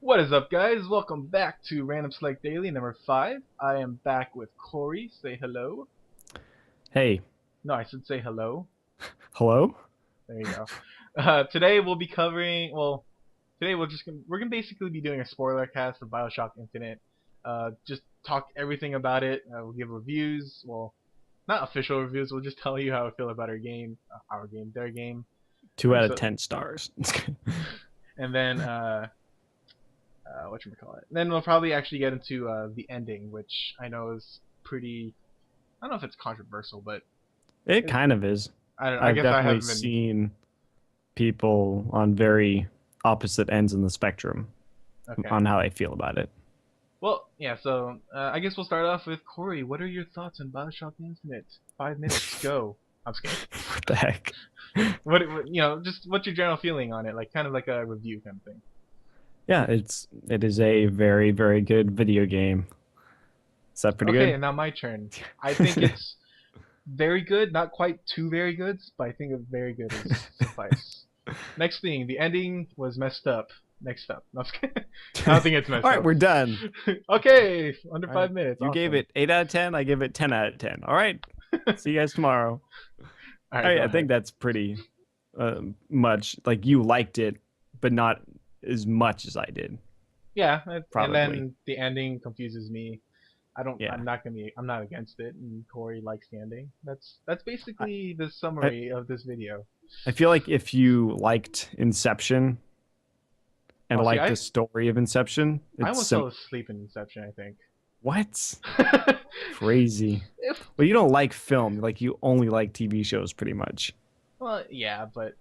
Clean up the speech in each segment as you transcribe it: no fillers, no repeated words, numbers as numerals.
What is up, guys? Welcome back to Random Select Daily number 5. I am back with Corey. Say hello. Hey, No, I should say hello. hello? There you go. Today we'll be covering. Well, today we're gonna basically be doing a spoiler cast of BioShock Infinite. Just talk everything about it. We'll give reviews. Well, not official reviews. We'll just tell you how I feel about our game, their game. Two out of So, 10 stars. and then whatchamacallit. Then we'll probably actually get into the ending, which I know is pretty. I don't know if it's controversial, but It it, kind of is. I don't. I I've guess I definitely haven't been. seen people on very opposite ends in the spectrum Okay. on how they feel about it. Well, yeah. So I guess we'll start off with Corey. What are your thoughts on BioShock Infinite? 5 minutes, go. I'm just kidding. What the heck? Just what's your general feeling on it? Like kind of like a review kind of thing. Yeah, it is a very, very good video game. Is that pretty Okay, good? and now my turn. I think it's very good, not quite too very good, but I think a very good is suffice. Next thing, the ending was messed up. Next up. No, I'm just kidding. I don't think it's All messed right, up. we're done. Okay, under All right. 5 minutes. You gave Awesome. it 8 out of 10, I give it 10 out of 10. All right. See you guys tomorrow. All right, go I think ahead. that's pretty much like you liked it, but not as much as I did, Yeah, and probably. then the ending confuses me. I don't. Yeah. I'm not against it, and Corey likes the ending. That's I, basically the I summary of this video. I feel like if you liked Inception and Oh, see, liked the I story of Inception, I it's almost sim fell asleep in Inception. I think. what? Crazy. if Well, you don't like film, like you only like TV shows pretty much. Well, yeah, but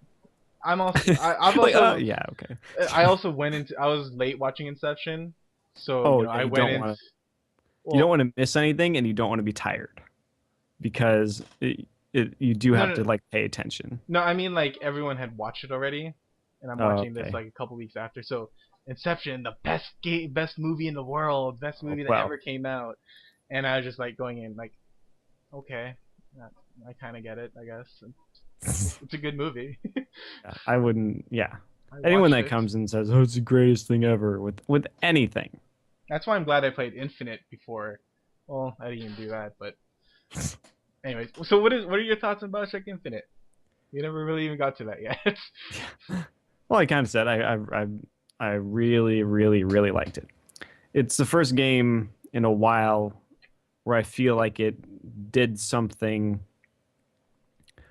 I'm also I've Like, also yeah, okay. I also went into I was late watching Inception, so Oh, yeah, I went in. you don't Well, want to miss anything and you don't want to be tired because you do no, have no, to like pay attention. no. I mean like everyone had watched it already, and I'm Oh, watching this okay. like a couple weeks after. So Inception, the best movie in the world, best Oh, movie that well, ever came out, and I was just like going in like, okay, I kind of get it, I guess. It's a good movie. yeah, I wouldn't. Yeah, I anyone watched that it. comes and says, "Oh, it's the greatest thing ever," with anything, That's why I'm glad I played Infinite before. Well, I didn't even do that, but anyways. So what are your thoughts on BioShock Infinite? We never really even got to that yet. well, I kind of said I really, really, really liked it. It's the first game in a while where I feel like it did something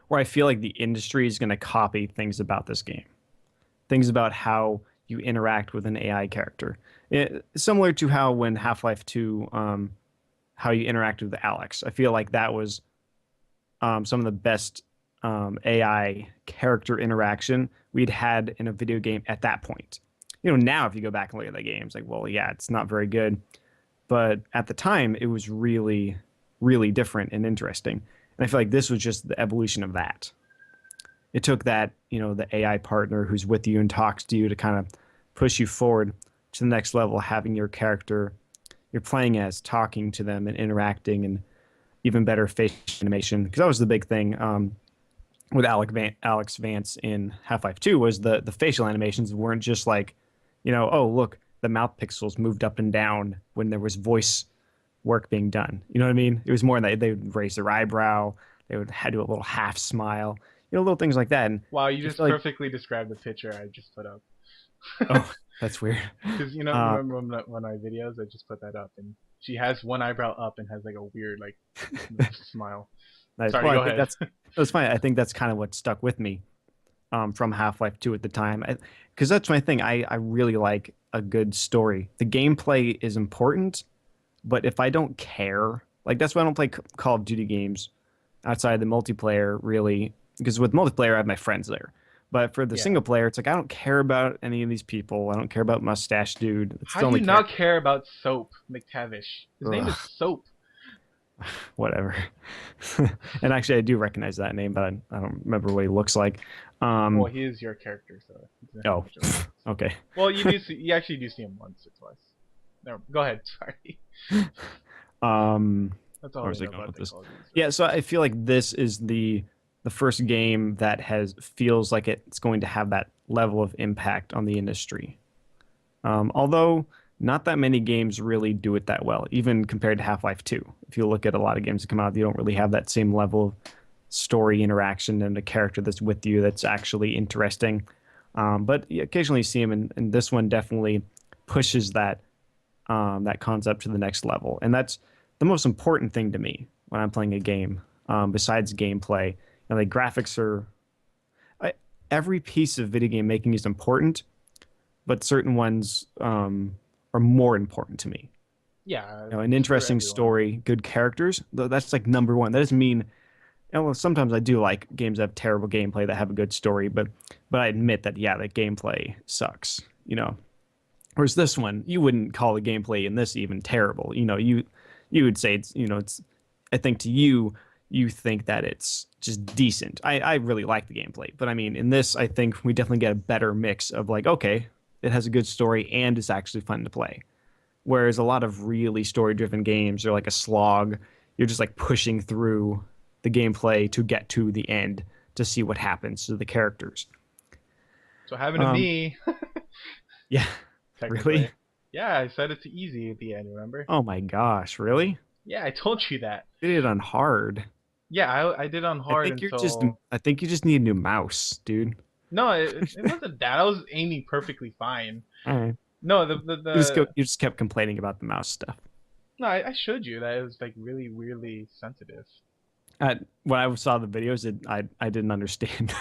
where I feel like the industry is going to copy things about this game, things about how you interact with an AI character. Similar to how when Half-Life 2, how you interacted with Alex. I feel like that was some of the best AI character interaction we'd had in a video game at that point. You know, now if you go back and look at the game, it's like, well, yeah, it's not very good. But at the time, it was really, really different and interesting. And I feel like this was just the evolution of that. It took that, the AI partner who's with you and talks to you to kind of push you forward to the next level, having your character you're playing as talking to them and interacting and even better face animation. Because that was the big thing with Alex Vance in Half-Life 2 was the facial animations weren't just like, oh, look, the mouth pixels moved up and down when there was voice work being done. You know what I mean? It was more that they would raise their eyebrow, they would do a little half smile, little things like that. And Wow, you I just feel like, perfectly described the picture I just put up. oh, that's weird. Because Uh, remember one of my videos? I just put that up, and she has one eyebrow up and has like a weird like smile. nice. Sorry, Well, I go think ahead. that's fine. I think that's kind of what stuck with me from Half-Life 2 at the time. Because that's my thing. I really like a good story. The gameplay is important, but if I don't care, like that's why I don't play Call of Duty games outside the multiplayer, really. Because with multiplayer, I have my friends there. But for the Yeah. single player, it's like I don't care about any of these people. I don't care about Mustache Dude. It's How the do only you not character. care about Soap McTavish? His name is Ugh, Soap. whatever. And actually, I do recognize that name, but I don't remember what he looks like. Well, Um, he is your character, so you can have oh, much of a difference. okay. Well, you actually do see him once or twice. No, go ahead. Sorry. Um, That's all where I was I know going about with the this? Call of Duty Yeah, story. so I feel like this is the first game that has feels like it's going to have that level of impact on the industry. Although not that many games really do it that well, even compared to Half-Life 2. If you look at a lot of games that come out, you don't really have that same level of story interaction and a character that's with you that's actually interesting. But you occasionally see him, and this one definitely pushes that concept to the next level, and that's the most important thing to me when I'm playing a game. Besides gameplay, and like graphics I, every piece of video game making is important, but certain ones are more important to me. Yeah, An for interesting everyone. story, good characters, that's like number one. That doesn't mean, well, sometimes I do like games that have terrible gameplay that have a good story, but I admit that yeah, the gameplay sucks. Whereas this one, you wouldn't call the gameplay in this even terrible. You would say it's. I think to you, you think that it's just decent. I really like the gameplay, but I mean, in this, I think we definitely get a better mix of like, okay, it has a good story and it's actually fun to play. Whereas a lot of really story-driven games are like a slog. You're just like pushing through the gameplay to get to the end to see what happens to the characters. So happened to Um, me, yeah, really? technically. Yeah, I set it to easy at the end. Remember? Oh my gosh, really? Yeah, I told you that. Did it on hard. Yeah, I did on hard until I think you just need a new mouse, dude. no, it wasn't that. I was aiming perfectly fine. All right. No, You just kept complaining about the mouse stuff. no, I showed you that it was like really weirdly sensitive. When I saw the videos, I didn't understand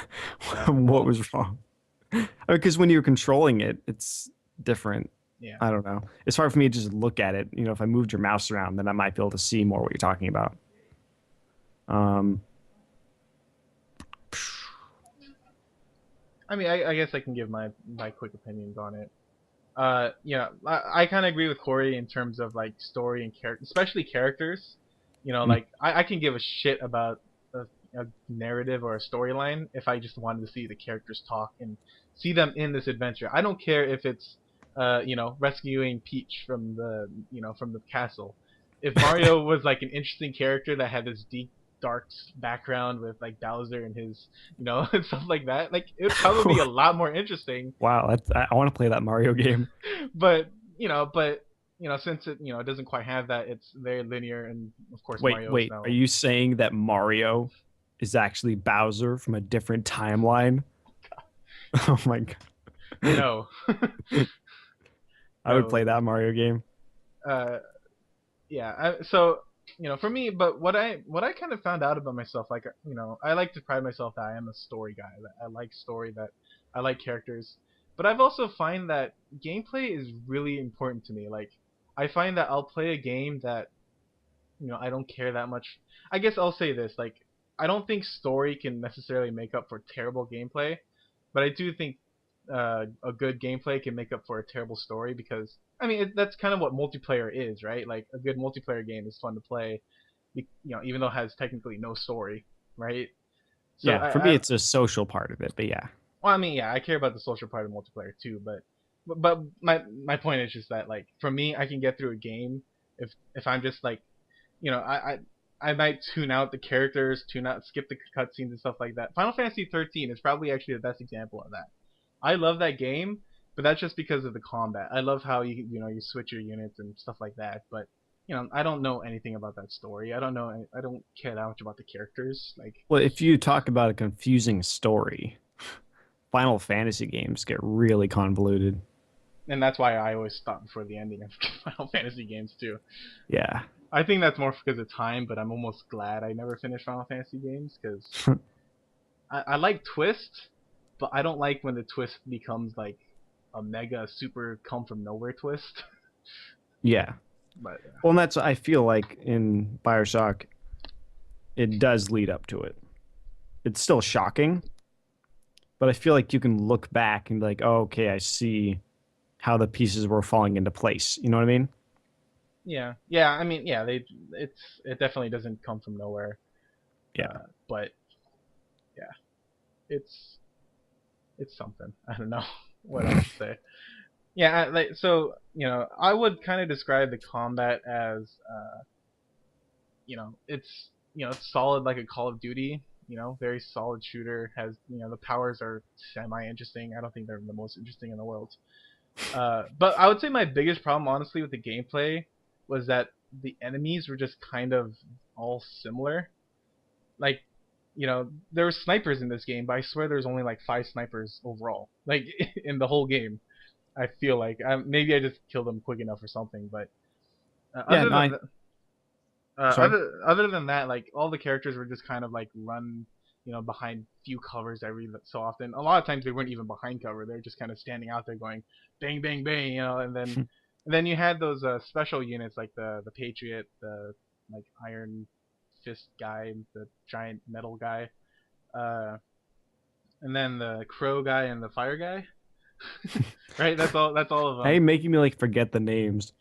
what Well, was wrong. Because when you're controlling it, it's different. yeah. I don't know. It's hard for me to just look at it. If I moved your mouse around, then I might be able to see more what you're talking about. Um, I mean, I guess I can give my quick opinions on it. I kind of agree with Corey in terms of like story and character, especially characters. Like I can give a shit about a narrative or a storyline if I just wanted to see the characters talk and see them in this adventure. I don't care if it's, rescuing Peach from from the castle. If Mario was like an interesting character that had this deep, dark background with like Bowser and his, and stuff like that, like it would probably be a lot more interesting. wow, I want to play that Mario game. but since it doesn't quite have that, it's very linear, and of course Mario is Wait. Are now. you saying that Mario is actually Bowser from a different timeline? Oh my god. No, I would no. play that Mario game. Uh, yeah. So for me, but what I kind of found out about myself, like I like to pride myself that I am a story guy. That I like story. That I like characters. But I've also find that gameplay is really important to me. Like I find that I'll play a game that I don't care that much. I guess I'll say this, like I don't think story can necessarily make up for terrible gameplay, but I do think a good gameplay can make up for a terrible story because I mean that's kind of what multiplayer is, right? Like a good multiplayer game is fun to play, even though it has technically no story, right? So Yeah, for me it's a social part of it, but yeah. well, I mean, yeah, I care about the social part of multiplayer too, but my point is just that like for me, I can get through a game if I'm just like you know, I might tune out the characters, skip the cutscenes and stuff like that. Final Fantasy 13 is probably actually the best example of that. I love that game, but that's just because of the combat. I love how you switch your units and stuff like that. But I don't know anything about that story. I don't know. I don't care that much about the characters. Like, Well, if you talk about a confusing story, Final Fantasy games get really convoluted. and that's why I always stop before the ending of Final Fantasy games too. Yeah. I think that's more because of time, but I'm almost glad I never finished Final Fantasy games because I like twist, but I don't like when the twist becomes like a mega super come from nowhere twist. Yeah. But Well, and that's I feel like in BioShock it does lead up to it. It's still shocking, but I feel like you can look back and be like, "Oh, okay, I see how the pieces were falling into place." You know what I mean? yeah. I mean, yeah, it definitely doesn't come from nowhere. Yeah. But yeah, it's it's something. I don't know what else to say. Yeah, like so, I would kind of describe the combat as, it's solid like a Call of Duty. Very solid shooter. Has the powers are semi interesting. I don't think they're the most interesting in the world. But I would say my biggest problem, honestly, with the gameplay was that the enemies were just kind of all similar. Like, there were snipers in this game, but I swear there's only like 5 snipers overall, like in the whole game. I feel like maybe I just killed them quick enough or something, but Yeah, other no, than sorry. other than that, like all the characters were just kind of like run, behind few covers every so often. A lot of times they weren't even behind cover; they're just kind of standing out there going bang, bang, bang, and then you had those special units like the Patriot, the like Iron Fist guy, the giant metal guy, uh, and then the Crow guy and the Fire guy. Right? That's all. That's all of Hey, them. making me like forget the names.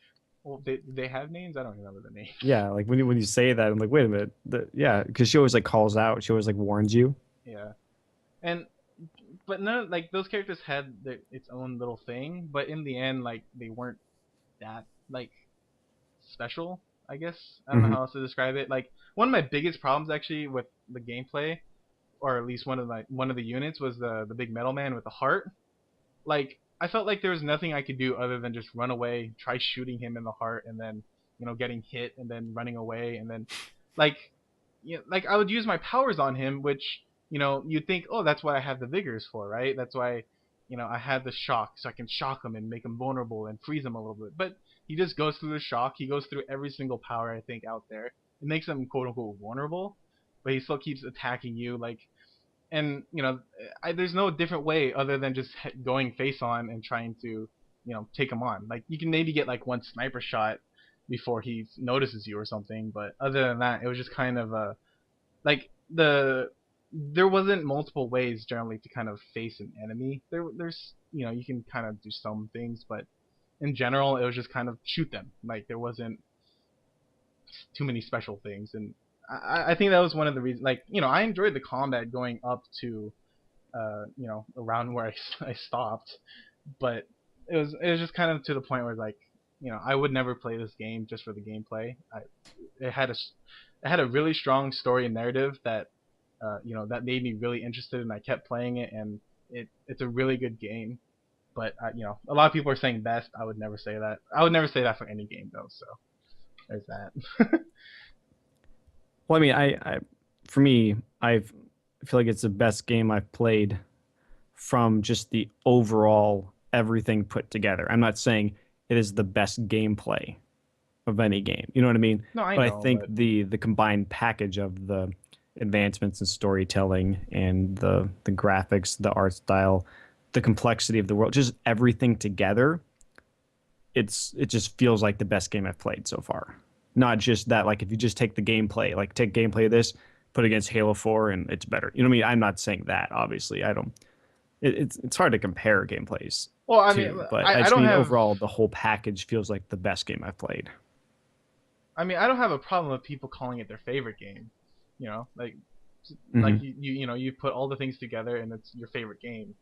Well, they have names. I don't remember the names. Yeah, like when you say that, I'm like, wait a minute. Yeah, because she always like calls out. She always like warns you. Yeah, and but none like those characters had its own little thing, but in the end, like they weren't that like special. I guess I don't know Hmm. how else to describe it. Like one of my biggest problems actually with the gameplay, or at least one of the units, was the big metal man with the heart. Like I felt like there was nothing I could do other than just run away, try shooting him in the heart, and then getting hit and then running away, and then like like I would use my powers on him, which you'd think, oh, that's what I have the vigors for, right? That's why I have the shock, so I can shock him and make him vulnerable and freeze him a little bit. But he just goes through the shock. He goes through every single power I think out there. It makes him quote unquote vulnerable, but he still keeps attacking you. Like, and there's no different way other than just going face on and trying to take him on. Like you can maybe get like one sniper shot before he notices you or something, but other than that, it was just kind of like there wasn't multiple ways generally to kind of face an enemy. There's you can kind of do some things, but in general, it was just kind of shoot them. Like there wasn't too many special things, and I think that was one of the reasons. Like I enjoyed the combat going up to around where I stopped, but it was just kind of to the point where like I would never play this game just for the gameplay. It had a really strong story and narrative that that made me really interested, and I kept playing it, and it's a really good game. But a lot of people are saying best. I would never say that. I would never say that for any game though. So there's that. Well, I mean, for me, I feel like it's the best game I've played from just the overall everything put together. I'm not saying it is the best gameplay of any game. You know what I mean? No, I But I know, think but the combined package of the advancements in storytelling and the graphics, the art style, the complexity of the world, just everything together, it just feels like the best game I've played so far. Not just that, like if you just take the gameplay, like take gameplay of this, put it against Halo 4 and it's better. You know what I mean? I'm not saying that, obviously. I don't it's hard to compare gameplays well, I mean, too, but I I just don't mean have. overall the whole package feels like the best game I've played. I don't have a problem with people calling it their favorite game. Like Hmm. you put all the things together and it's your favorite game.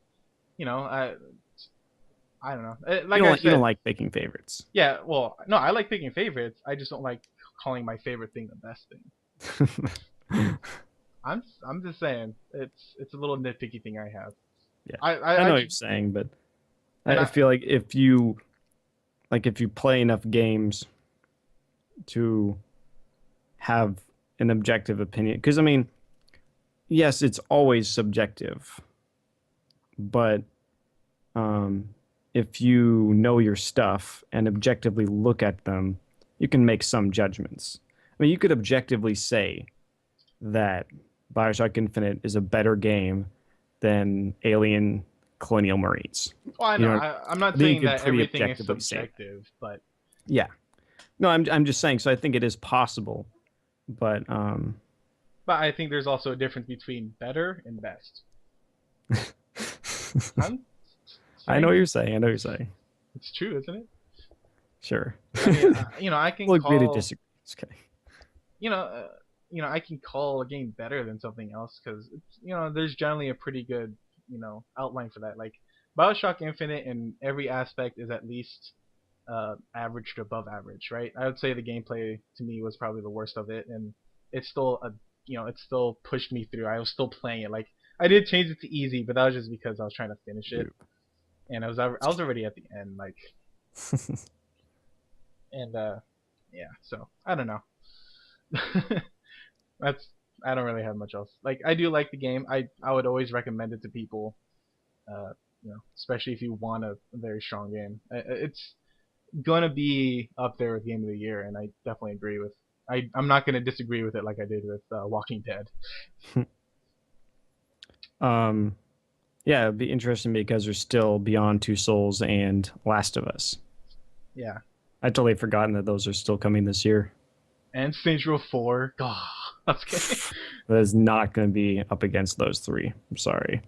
You know, I don't know. Like I You don't said, like picking favorites. yeah. Well, no, I like picking favorites. I just don't like calling my favorite thing the best thing. I'm just saying it's a little nitpicky thing I have. Yeah, I I know what you're saying, but and I feel like if you play enough games to have an objective opinion, because I mean, yes, it's always subjective, but um, if you know your stuff and objectively look at them, you can make some judgments. I mean, you could objectively say that BioShock Infinite is a better game than Alien Colonial Marines. well, I You know. know, I'm not I think you saying could that pretty everything is objectively say that. subjective, but Yeah. No, I'm just saying. So I think it is possible, but I think there's also a difference between better and best. I'm I know what saying you're saying. I know what you're saying. it's true, isn't it? Sure. I mean, I can We'll agree to call disagree. It's okay. you know, I can call a game better than something else because there's generally a pretty good outline for that. Like BioShock Infinite in every aspect is at least average to above average, right? I would say the gameplay to me was probably the worst of it, and it's still it still pushed me through. I was still playing it. Like I did change it to easy, but that was just because I was trying to finish it. and I was already at the end, like, and yeah. So I don't know. That's I don't really have much else. Like I do like the game. I would always recommend it to people. Especially if you want a very strong game. It's gonna be up there with Game of the Year, and I definitely agree with. I'm not gonna disagree with it like I did with Walking Dead. um, yeah, it'd be interesting because there's still Beyond Two Souls and Last of Us. Yeah, I totally forgotten that those are still coming this year. and Saints Row 4. God, that's okay. That is not going to be up against those three. I'm sorry.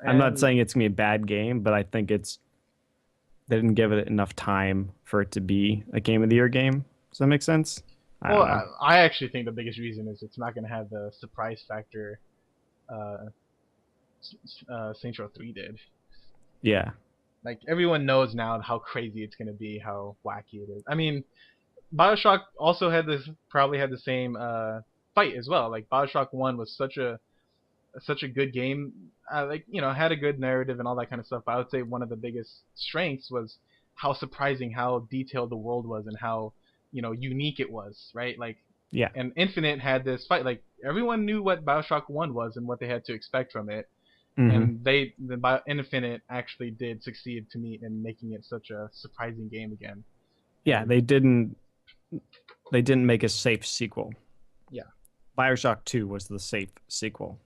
I'm not And saying it's going to be a bad game, but I think they didn't give it enough time for it to be a Game of the Year game. Does that make sense? I well, don't know. I actually think the biggest reason is it's not gonna have the surprise factor uh, Saints Row 3 did. Yeah. Like everyone knows now how crazy it's gonna be, how wacky it is. I mean, BioShock also had this probably had the same fight as well. Like BioShock One was such a good game. Like had a good narrative and all that kind of stuff. But I would say one of the biggest strengths was how surprising, how detailed the world was, and how unique it was. Right? Like, Yeah. and Infinite had this fight. Like everyone knew what BioShock One was and what they had to expect from it. Hmm. And Infinite actually did succeed to me in making it such a surprising game again. Yeah, And they didn't make a safe sequel. yeah, BioShock 2 was the safe sequel.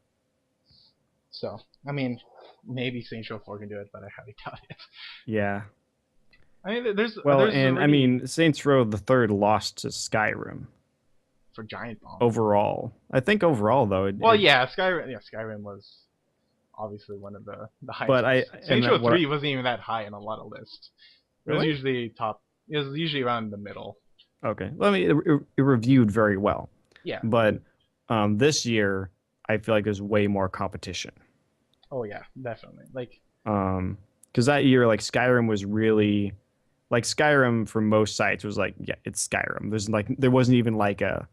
so I mean, maybe Saints Row 4 can do it, but I highly doubt it. Yeah. I mean, Well, there's and I already mean, Saints Row the Third lost to Skyrim for Giant Bomb. overall. I think overall though, Well, yeah, Skyrim. Yeah, Skyrim was obviously one of the highest but I ones. and Saints Row what 3 wasn't even that high in a lot of lists. It was really? usually top. It was usually around the middle. Okay. Well, I mean, it reviewed very well, Yeah, it but did. this year I feel like there's way more competition. Oh yeah, definitely. Like Because that year, like Skyrim was really like Skyrim for most sites was like, yeah, it's Skyrim. There wasn't even like a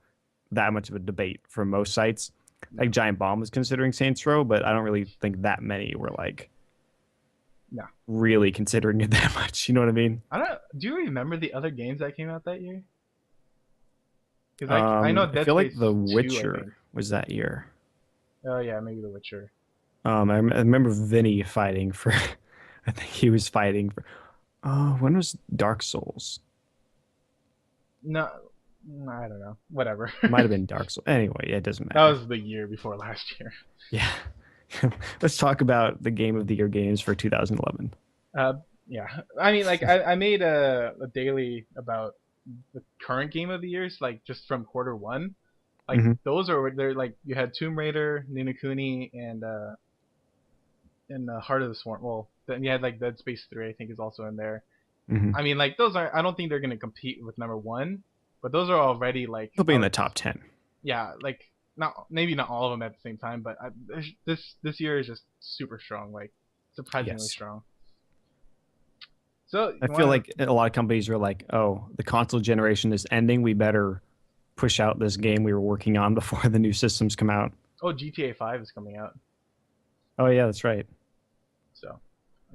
that much of a debate for most sites. no, Like Giant Bomb was considering Saints Row, but I don't really think that many were like no. really considering it that much. You know what I mean? I don't. Do you remember the other games that came out that year? Because I know I Dead feel like The Space 2. I Witcher think. was that year. Oh yeah, maybe The Witcher. I remember Vinny fighting for. I think he was fighting for. Oh, when was Dark Souls? No, I don't know. Whatever. Might have been Dark Souls. Anyway, it doesn't That matter. was the year before last year. Yeah. Let's talk about the Game of the Year games for 2011. Uh, yeah. I mean, like I made a daily about the current game of the years, like just from quarter one. Like Hmm. those are they're like you had Tomb Raider, Ni no Kuni, and Heart of the Swarm. Well, then you had like Dead Space 3. I think is also in there. Hmm. I mean, like those are. I don't think they're gonna compete with number one, but those are already like They'll be I in the would top 10. yeah, like not maybe not all of them at the same time, but this year is just super strong, like surprisingly Yes. strong. So I you feel want like a lot of companies are like, oh, the console generation is ending. We better push out this game we were working on before the new systems come out. to? Oh, GTA 5 is coming out, Oh, yeah, that's right. so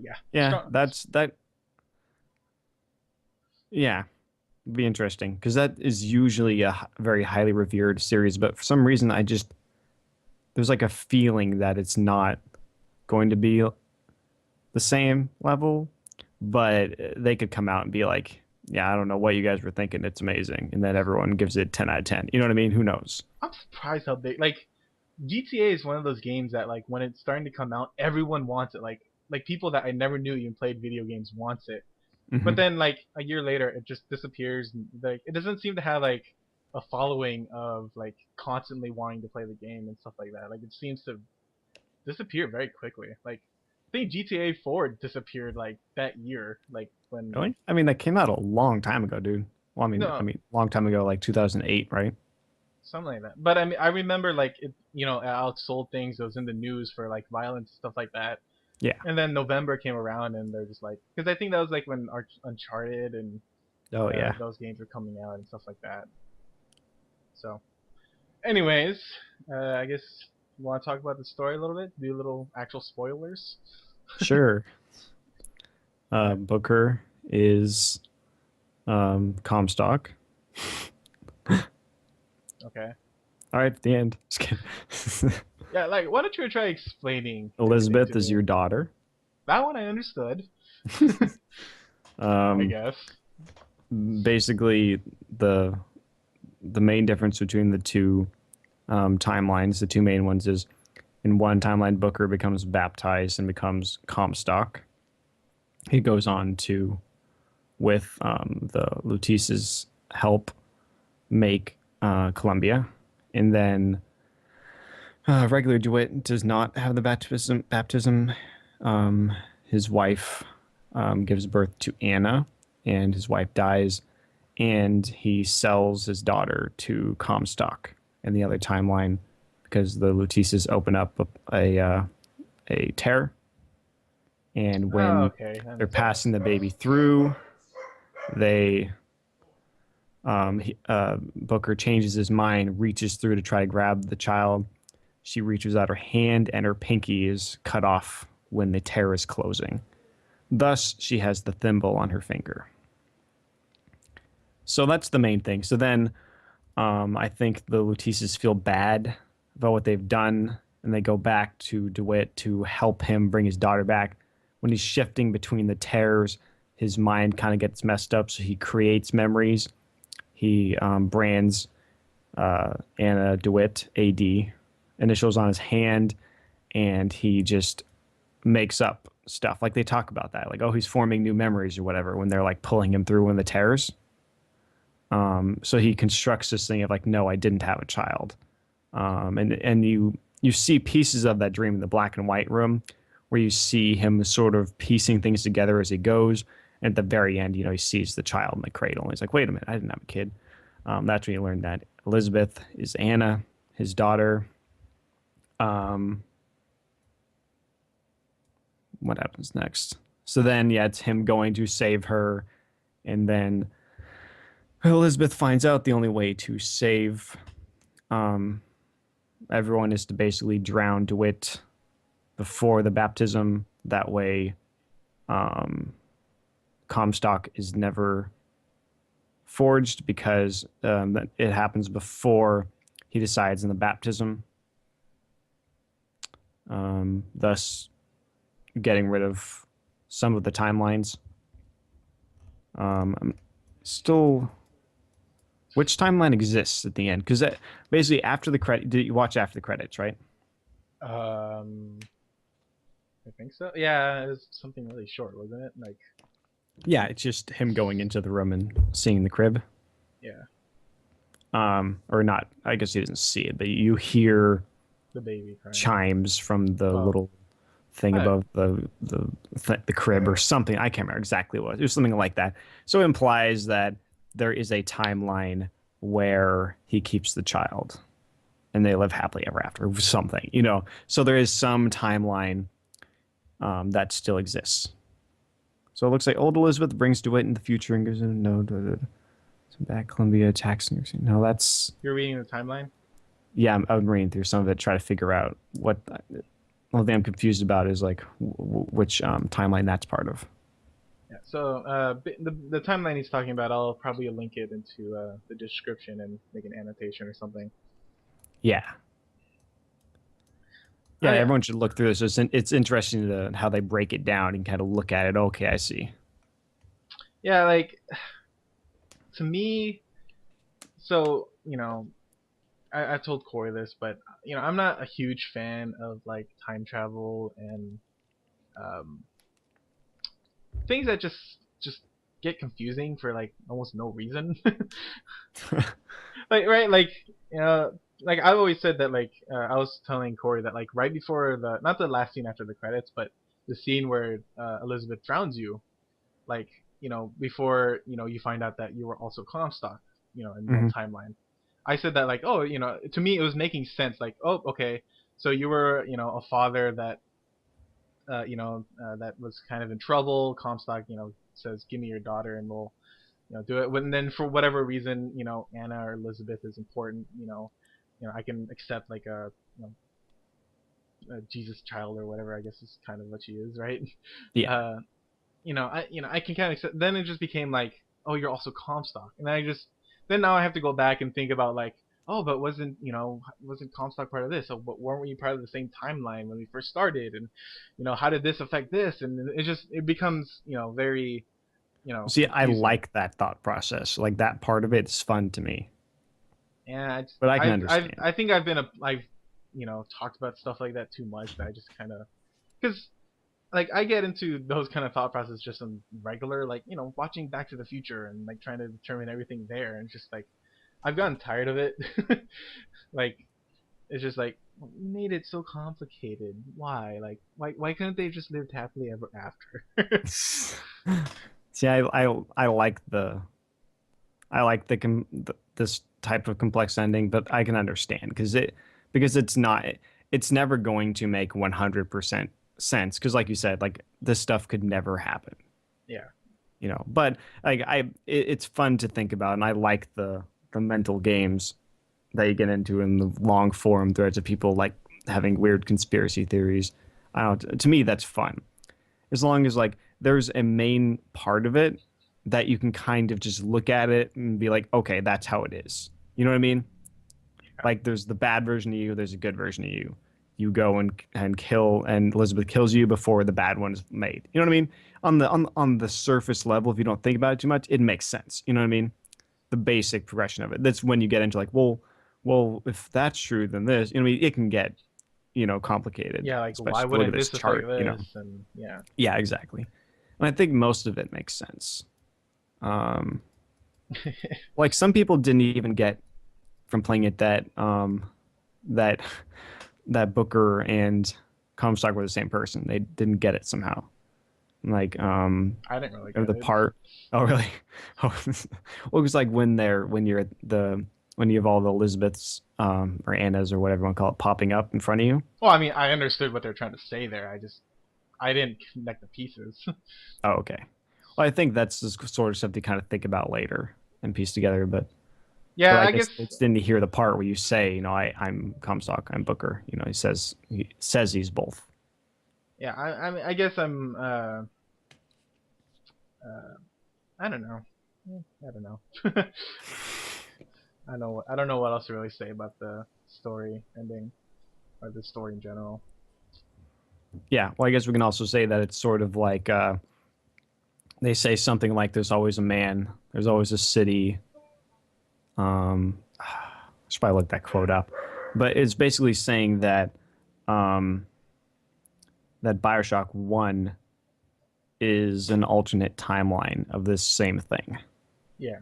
yeah, Yeah, strong. that's that. Yeah, it'd be interesting because that is usually a very highly revered series. But for some reason, there's like a feeling that it's not going to be the same level, but they could come out and be like, yeah, I don't know what you guys were thinking. It's amazing. And then everyone gives it 10 out of 10. You know what I mean? Who knows? I'm surprised how big like GTA is one of those games that like when it's starting to come out, everyone wants it. Like people that I never knew even played video games wants it. But Hmm. then like a year later, it just disappears. Like it doesn't seem to have like a following of like constantly wanting to play the game and stuff like that. Like it seems to disappear very quickly. Like I think GTA 4 disappeared like that year. Like when Really? I mean, that came out a long time ago, dude. Well, I no mean, long time ago, like 2008, right? something like that. But I mean I remember like it outsold things. It was in the news for like violence stuff like that. Yeah. And then November came around and they're just like because I think that was like when Uncharted and Oh, yeah. those games were coming out and stuff like that. So anyways, I guess you want to talk about the story a little bit, do a little actual spoilers. Sure. Right. Booker is Comstock. Okay. All right, the end. Just kidding. Yeah, like why don't you try explaining everything Elizabeth to is me? your daughter. That one I understood. I Um, guess. basically, the the main difference between the two timelines, the two main ones, is in one timeline, Booker becomes baptized and becomes Comstock. He goes on to, with the Lutece's help, make Columbia, and then regular DeWitt does not have the baptism. His wife gives birth to Anna, and his wife dies, and he sells his daughter to Comstock in the other timeline because the Luteces open up a tear, and Oh, when okay, that they're makes sense. passing the baby through, they Booker changes his mind, reaches through to try to grab the child. She reaches out her hand, and her pinky is cut off when the tear is closing. Thus, she has the thimble on her finger. So that's the main thing. So then I think the Luteces feel bad about what they've done, and they go back to DeWitt to help him bring his daughter back. When he's shifting between the tears, his mind kind of gets messed up, so he creates memories. He brands Anna DeWitt, AD, initials on his hand, and he just makes up stuff. Like they talk about that, like, oh, he's forming new memories or whatever when they're like pulling him through one of the tears. So he constructs this thing of like, no, I didn't have a child. And you see pieces of that dream in the black and white room where you see him sort of piecing things together as he goes. And at the very end, he sees the child in the cradle. And he's like, wait a minute, I didn't have a kid. That's when you learn that Elizabeth is Anna, his daughter. Um, what happens next? So then, yeah, it's him going to save her. And then Elizabeth finds out the only way to save um, everyone is to basically drown DeWitt before the baptism. That way, um, Comstock is never forged because it happens before he decides in the baptism. Thus, getting rid of some of the timelines. I'm still. Which timeline exists at the end? Because basically, after the credit, did you watch after the credits, right? Um, I think so. Yeah, it was something really short, wasn't it? Like, Yeah, it's just him going into the room and seeing the crib. yeah, Or not. I guess he doesn't see it, but you hear the baby crying. chimes from the Oh, little thing oh, above the crib or something. I can't remember exactly what it was. Something like that. So it implies that there is a timeline where he keeps the child and they live happily ever after. Something. So there is some timeline that still exists. So it looks like old Elizabeth brings DeWitt in the future and goes, no, back Columbia attacks. No, that's you're reading the timeline. yeah. I'm reading through some of it, try to figure out what. One thing I'm confused about is like which timeline that's part of. Yeah. So, the timeline he's talking about, I'll probably link it into the description and make an annotation or something. Yeah, yeah. I Everyone should look through this. It's interesting how they break it down and kind of look at it. Okay, I see. Yeah, like to me, so I told Corey this, but I'm not a huge fan of like time travel and um, things that just get confusing for like almost no reason. Like right, like I've always said that like I was telling Corey that like right before the not the last scene after the credits, but the scene where Elizabeth drowns you, like before you find out that you were also Comstock, in one Hmm. timeline. I said that like oh to me it was making sense like oh okay so you were a father that that was kind of in trouble. Comstock says give me your daughter and we'll do it. And then for whatever reason Anna or Elizabeth is important. I can accept like a Jesus child or whatever. I guess is kind of what she is, right? Yeah. Uh, I can kind of accept. Then it just became like, oh, you're also Comstock, and I just then now I have to go back and think about like, oh, but wasn't Comstock part of this? So, but weren't we part of the same timeline when we first started? And how did this affect this? And it becomes very See, I confusing. like that thought process. Like that part of it is fun to me, And but I can I've understand. I think I've talked about stuff like that too much that I just kind of because like I get into those kind of thought processes just on regular, like watching Back to the Future and like trying to determine everything there, and just like I've gotten tired of it. Like it's just like you made it so complicated. Why? Like why couldn't they just lived happily ever after? See, I like this type of complex ending, but I can understand because it's never going to make 100% sense because like you said, like this stuff could never happen, Yeah. But like it's fun to think about, and I like the mental games that you get into in the long forum threads of people like having weird conspiracy theories. I don't know, to me that's fun as long as like there's a main part of it that you can kind of just look at it and be like, okay, that's how it is. You know what I mean? Like there's the bad version of you, there's a good version of you. You go and kill, and Elizabeth kills you before the bad one is made. You know what I mean? On the surface level, if you don't think about it too much, it makes sense. You know what I mean? The basic progression of it. That's when you get into like, well, if that's true, then this. I mean, it can get complicated, Yeah. Like why especially if you look at wouldn't this this affect chart. this? And yeah. Yeah, exactly. And I think most of it makes sense. Um, like some people didn't even get from playing it that that Booker and Comstock were the same person. They didn't get it somehow. Like I didn't really or get the it. part. Oh really? Oh, well, it was like when you're at when you have all the Elizabeths or Annas or whatever you want to call it popping up in front of you. Well, I mean, I understood what they're trying to say there. I didn't connect the pieces. Oh okay. Well, I think that's the sort of stuff to kind of think about later and piece together. But Yeah, I I guess guess. it's then to hear the part where you say, I'm Comstock, I'm Booker. He says he's both. Yeah, I mean, I guess I'm. Uh, I don't know. I don't know. I don't know what else to really say about the story ending or the story in general. Yeah. Well, I guess we can also say that it's sort of like they say something like, "There's always a man, there's always a city." I should probably look that quote up, but it's basically saying that um, that Bioshock One is an alternate timeline of this same thing. Yeah.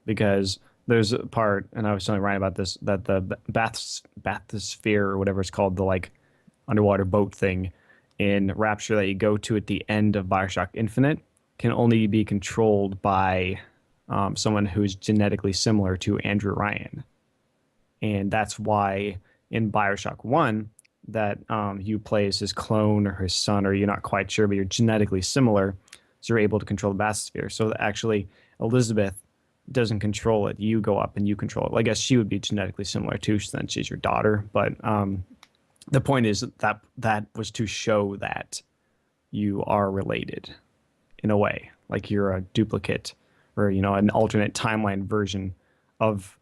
Because there's a part, and I was telling Ryan about this, that the bathysphere or whatever it's called, the like underwater boat thing in Rapture that you go to at the end of Bioshock Infinite can only be controlled by someone who's genetically similar to Andrew Ryan, and that's why in Bioshock One that you play as his clone or his son, or you're not quite sure, but you're genetically similar, so you're able to control the bathysphere. So actually, Elizabeth doesn't control it. You go up and you control it. Well, I guess she would be genetically similar too, since she's your daughter. But the point is that that was to show that you are related in a way, like you're a duplicate or an alternate timeline version of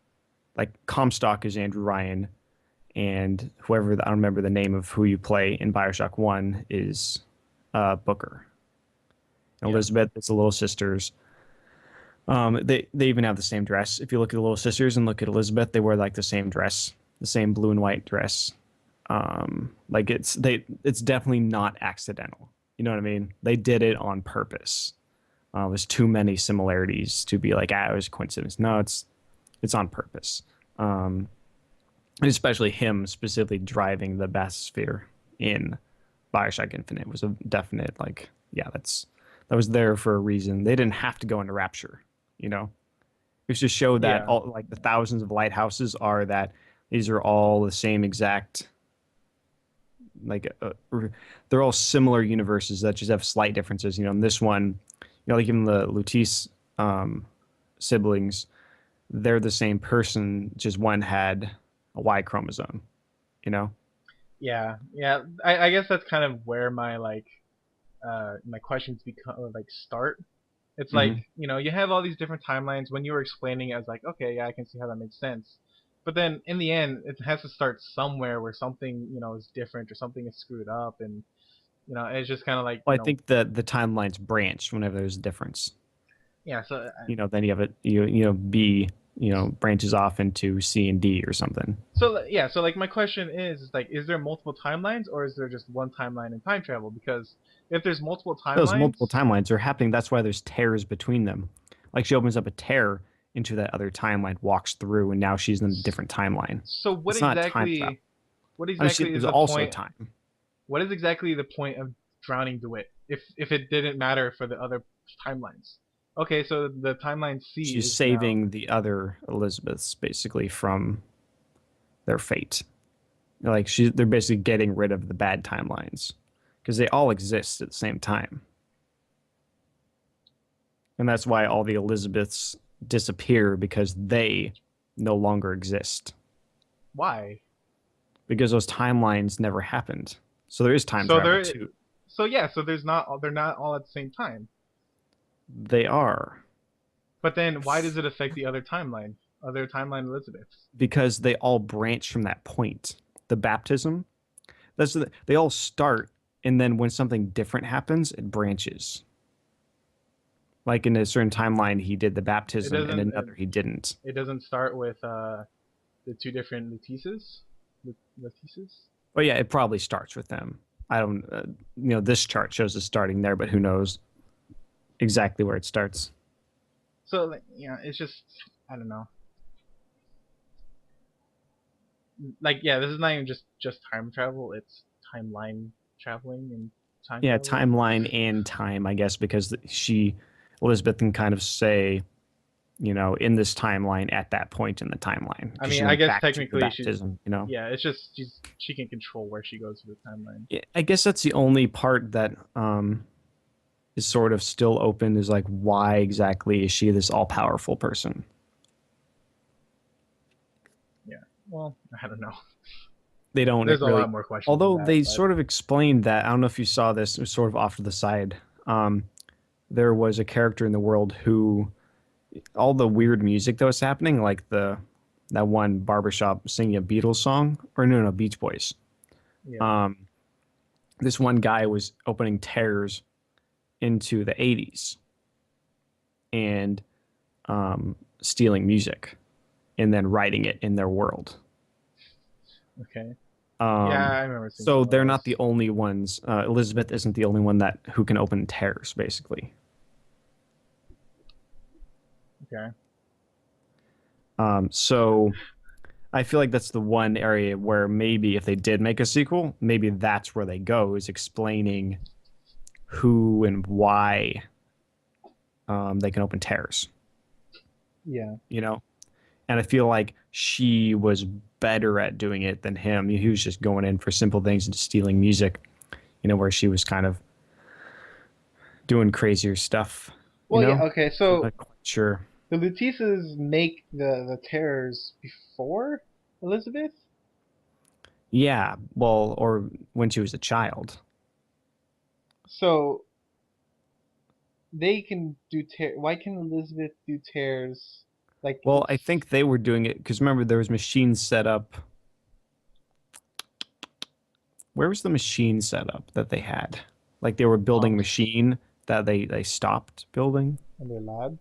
like Comstock is Andrew Ryan, and whoever I don't remember the name of who you play in Bioshock One is Booker. Yeah. Elizabeth is the little sisters. They even have the same dress. If you look at the little sisters and look at Elizabeth, they wear like the same dress, the same blue and white dress. Like it's definitely not accidental. You know what I mean? They did it on purpose. There's too many similarities to be like, it was a coincidence. No, it's on purpose. Um, and especially him specifically driving the bathysphere in Bioshock Infinite was a definite like, yeah, that was there for a reason. They didn't have to go into Rapture, you know. It was to show that Yeah. all like the thousands of lighthouses are that these are all the same exact like they're all similar universes that just have slight differences. In this one, like even the Lutis um, siblings, they're the same person, just one had a Y chromosome. You know? Yeah. Yeah. I guess that's kind of where my like my questions become like start. It's like, Hmm. you have all these different timelines. When you were explaining it, I was like, okay, yeah, I can see how that makes sense. But then in the end, it has to start somewhere where something, is different or something is screwed up, and it's just kind of like, Well, I think the timelines branch whenever there's a difference. yeah. So Then you have it. B. Branches off into C and D or something. yeah, so like my question is like, is there multiple timelines or is there just one timeline in time travel? Because if there's multiple Those multiple timelines, timelines are happening. That's why there's tears between them. Like she opens up a tear into that other timeline, walks through, and now she's in a different timeline. so It's not time travel. what I mean, exactly is there's the also point? time. What is exactly the point of drowning DeWitt if it didn't matter for the other timelines? Okay, so the timeline C She's is now. saving the other Elizabeths basically from their fate. Like they're basically getting rid of the bad timelines because they all exist at the same time, and that's why all the Elizabeths disappear because they no longer exist Why? because those timelines never happened. So there is time So travel there, too. so yeah, so they're not all at the same time. They are But then why does it affect the other timeline Elizabeths? because they all branch from that point. The baptism, they all start, and then when something different happens, it branches. Like in a certain timeline, he did the It baptism, and doesn't. another he didn't. It doesn't start with the two different Letices. Letices. But yeah, it probably starts with them. I don't, this chart shows it starting there, but who knows exactly where it starts. So like, it's just, I don't know. Like, yeah, this is not even just time travel. It's timeline traveling and time Yeah, travel. timeline and time, I guess, because Elizabeth can kind of say, in this timeline at that point in the timeline I because mean, she I went guess back to the technically baptism. yeah, it's just she can control where she goes through the timeline. Yeah, I guess that's the only part that is sort of still open is like, why exactly is she this all powerful person? Yeah. Well, I don't know. They don't There's a really, lot more questions than although that, they but sort of explained that. I don't know if you saw this, it was sort of off to the side. There was a character in the world who all the weird music that was happening, like that one barbershop singing a Beatles song, or no, Beach Boys. yeah. Um, this one guy was opening tears into the 80s and stealing music and then writing it in their world. Okay. Yeah, Um, I remember seeing so some of they're not those. the only ones. Elizabeth isn't the only one that who can open tears, basically. Okay. So I feel like that's the one area where maybe if they did make a sequel, maybe that's where they go is explaining who and why they can open tears. Yeah. You know, and I feel like she was better at doing it than him. He was just going in for simple things and stealing music. Where she was kind of doing crazier stuff. Well, yeah. Okay. So I'm So not quite sure. the Luteces make the terrors before Elizabeth. Yeah, well, or when she was a child. So they can do tear. Why can Elizabeth do tears? Like, Well, I think they were doing it because remember there was machines set up. Where was the machine set up that they had? Like they were building a um, machine that they stopped building. in their lab.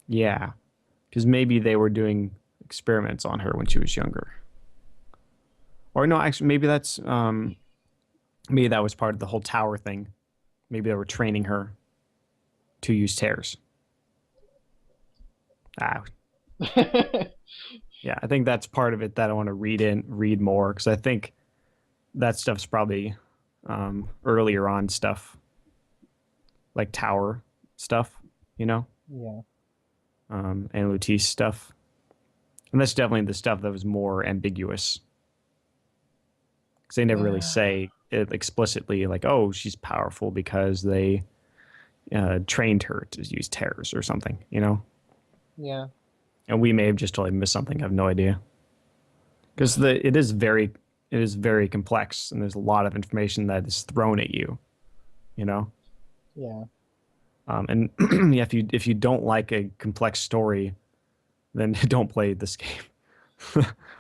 Yeah, because maybe they were doing experiments on her when she was younger. Or no, actually, maybe that was part of the whole tower thing. Maybe they were training her to use tears. Ah, yeah, I think that's part of it that I want to read more because I think that stuff's probably earlier on stuff like tower stuff, you know, Yeah. and Lutece stuff, and that's definitely the stuff that was more ambiguous because they never really say it explicitly, like, oh, she's powerful because they trained her to use tears or something. Yeah. And we may have just totally missed something. I have no idea because it is very complex and there's a lot of information that is thrown at you. Yeah. And yeah, if you don't like a complex story, then don't play this game.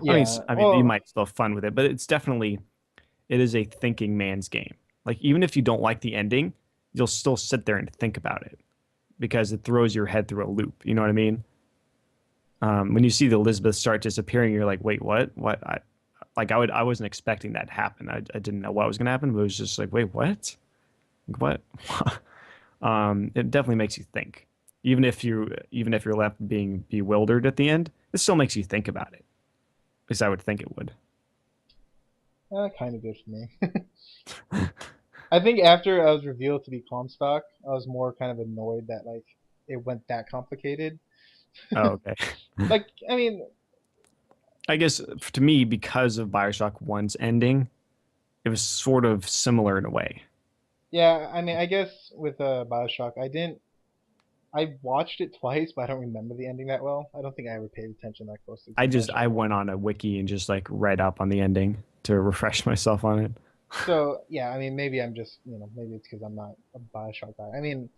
Yeah. I mean, you Well, might still have fun with it, but it is a thinking man's game. Like even if you don't like the ending, you'll still sit there and think about it because it throws your head through a loop. You know what I mean? When you see the Elizabeth start disappearing, you're like, wait, what? What? I wasn't expecting that to happen. I didn't know what was going to happen, but it was just like, wait, what? What? It definitely makes you think. Even if you're left being bewildered at the end, it still makes you think about it. At least I would think it would. kind of did for me. I think after I was revealed to be Comstock, I was more kind of annoyed that like it went that complicated. Oh, okay. Like, I mean, I guess to me, because of Bioshock One's ending, it was sort of similar in a way. yeah, I mean, I guess with BioShock, I didn't. I watched it twice, but I don't remember the ending that well. I don't think I ever paid attention that closely to BioShock I One. went on a wiki and just like read up on the ending to refresh myself on it. So yeah, I mean, maybe I'm just maybe it's because I'm not a BioShock guy. I mean,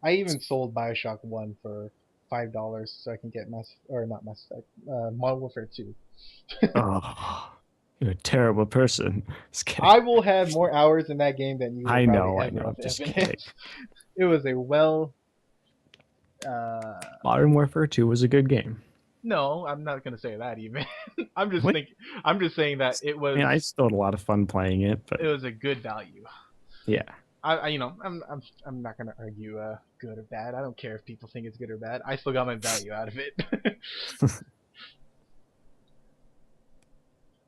I even sold BioShock One for $5 so I can get Mass or not Mass Effect, Modern Warfare 2. Oh, you're a terrible person. Just kidding. I will have more hours in that game than you will probably I ever know. have Just in kidding. it. It was a well. Uh, Modern Warfare 2 was a good game. no, I'm not gonna say that even. I'm just What? thinking. I'm just saying that I mean, I still had a lot of fun playing it, but it was a good value. yeah. I'm not gonna argue good or bad. I don't care if people think it's good or bad. I still got my value out of it.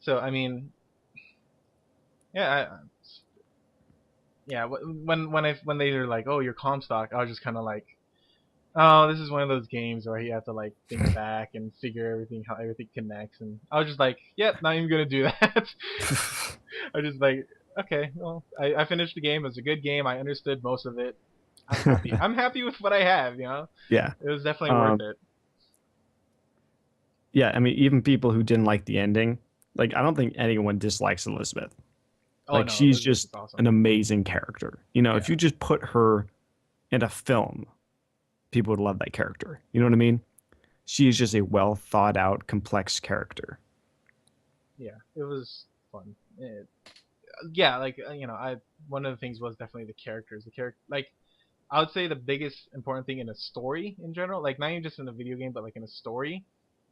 So I mean, yeah, yeah. When they were like, "Oh, you're Comstock," I was just kind of like, "Oh, this is one of those games where you have to like think back and figure everything how everything connects." And I was just like, "Yep, not even gonna do that." I was just like, "Okay, well, I finished the game. It was a good game. I understood most of it. I'm happy. I'm happy with what I have. Yeah. It was definitely worth Um, it." yeah, I mean, even people who didn't like the ending, like I don't think anyone dislikes Elizabeth. Oh Like no, she's Elizabeth is just an awesome. amazing character. You know, if Yeah, you just put her in a film, people would love that character. You know what I mean? She is just a well thought out, complex character. yeah, it was fun. Yeah, like I one of the things was definitely the characters. The character, like I would say the biggest important thing in a story in general, like not even just in a video game, but like in a story,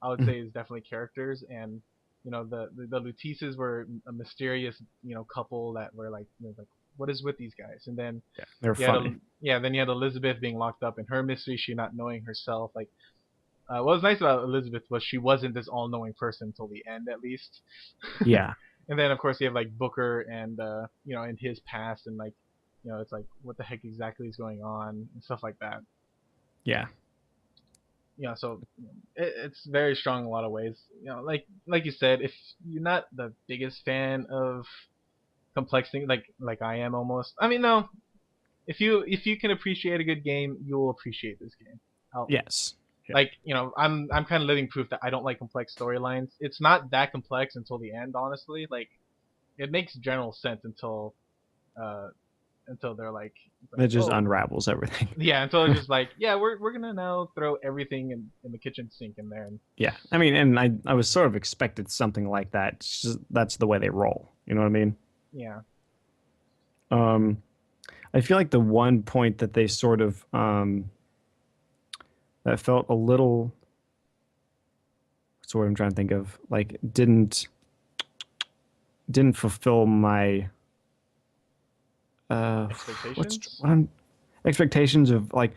I would Mhm. say is definitely characters. And the Lutices were a mysterious couple that were like like what is with these guys, and then Yeah, they're you had funny. then you had Elizabeth being locked up in her mystery, she not knowing herself. Like what was nice about Elizabeth was she wasn't this all-knowing person until the end, at least. Yeah, And then of course you have like Booker and and his past, and like it's like what the heck exactly is going on and stuff like that. yeah. So it's very strong in a lot of ways. Like you said, if you're not the biggest fan of complex things like I am almost. I mean, no, if you can appreciate a good game, you'll appreciate this game. I'll, Yes. Yeah. like I'm kind of living proof that I don't like complex storylines. It's not that complex until the end, honestly. Like it makes general sense uh until they're like, It just oh unravels everything. yeah, until it's just like, yeah, we're gonna now throw everything in the kitchen sink in there. And Yeah. I mean, and I was sort of expected something like that. That's the way they roll. You know what I mean? yeah. Um, I feel like the one point that they sort of that felt a little what's the word I'm trying to think of, like didn't fulfill my what's Expectations. what I'm expectations of like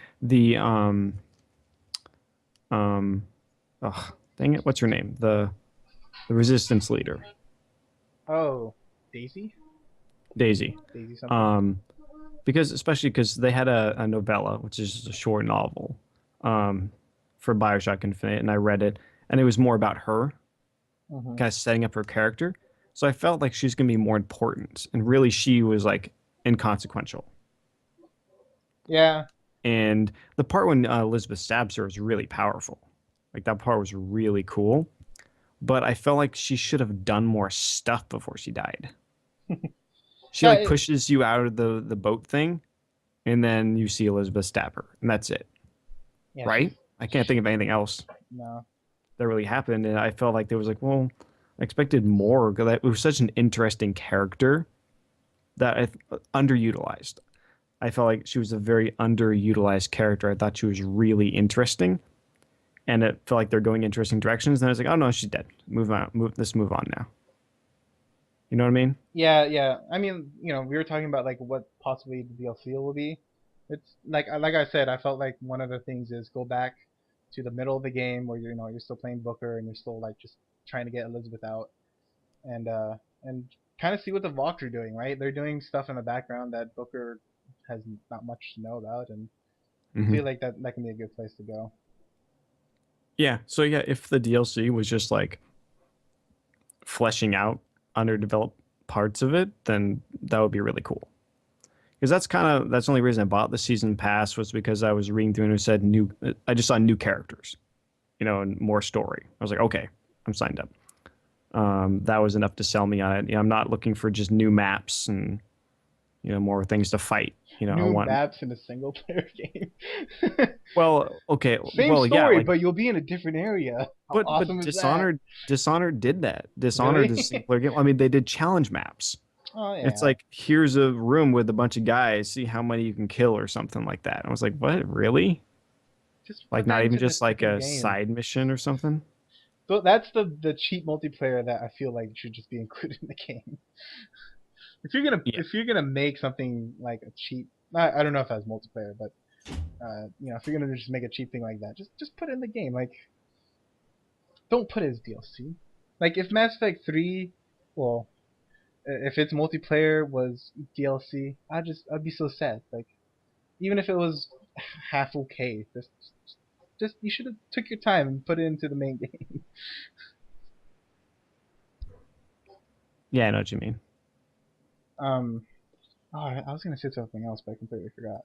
um oh dang it, what's her name? The resistance leader, Oh, Daisy. Daisy. Daisy something. Um because especially because they had a novella, which is just a short novel, um, for Bioshock Infinite, and I read it, and it was more about her, Hmm. kind of setting up her character. So I felt like she's gonna be more important, and really she was like inconsequential. Yeah. And the part when Elizabeth stabs her is really powerful. Like that part was really cool, but I felt like she should have done more stuff before she died. She Yeah. like pushes you out of the boat thing, and then you see Elizabeth stab her, and that's it, Yeah, right? I can't think of anything else no. that really happened, and I felt like there was like, well, I expected more because it was such an interesting character that underutilized. I felt like she was a very underutilized character. I thought she was really interesting, and it felt like they're going interesting directions. And I was like, oh no, she's dead. Move on. Let's move on now. You know what I mean? Yeah, yeah. I mean, we were talking about like what possibly the DLC will be. It's like I said, I felt like one of the things is go back to the middle of the game where you're still playing Booker and you're still like just trying to get Elizabeth out and kind of see what the Vox are doing, right? They're doing stuff in the background that Booker has not much to know about, and I Hmm. feel like that can be a good place to go. Yeah. So yeah, if the DLC was just like fleshing out underdeveloped parts of it, then that would be really cool. Because that's the only reason I bought the season pass was because I was reading through and it said new. I just saw new characters, and more story. I was like, okay, I'm signed up. That was enough to sell me on it. I'm not looking for just new maps and more things to fight. I New want. maps in a single player game. Well, okay, Same well, yeah, story, like, but you'll be in a different area. How but awesome is that? Dishonored did that. Dishonored is a single Really? player game. I mean, they did challenge maps. Oh It's yeah. like here's a room with a bunch of guys. See how many you can kill or something like that. I was like, what, really? Just Like put that not even into the just like freaking a game. side mission or something. So that's the cheap multiplayer that I feel like should just be included in the game. Yeah. If you're gonna make something like a cheap, I don't know if that's multiplayer, but if you're gonna just make a cheap thing like that, just put it in the game. Like, don't put it as DLC. Like if Mass Effect 3, well, if its multiplayer was DLC, I'd be so sad. Like even if it was half okay, just you should have took your time and put it into the main game. Yeah, I know what you mean. Um, oh, I was gonna say something else, but I completely forgot.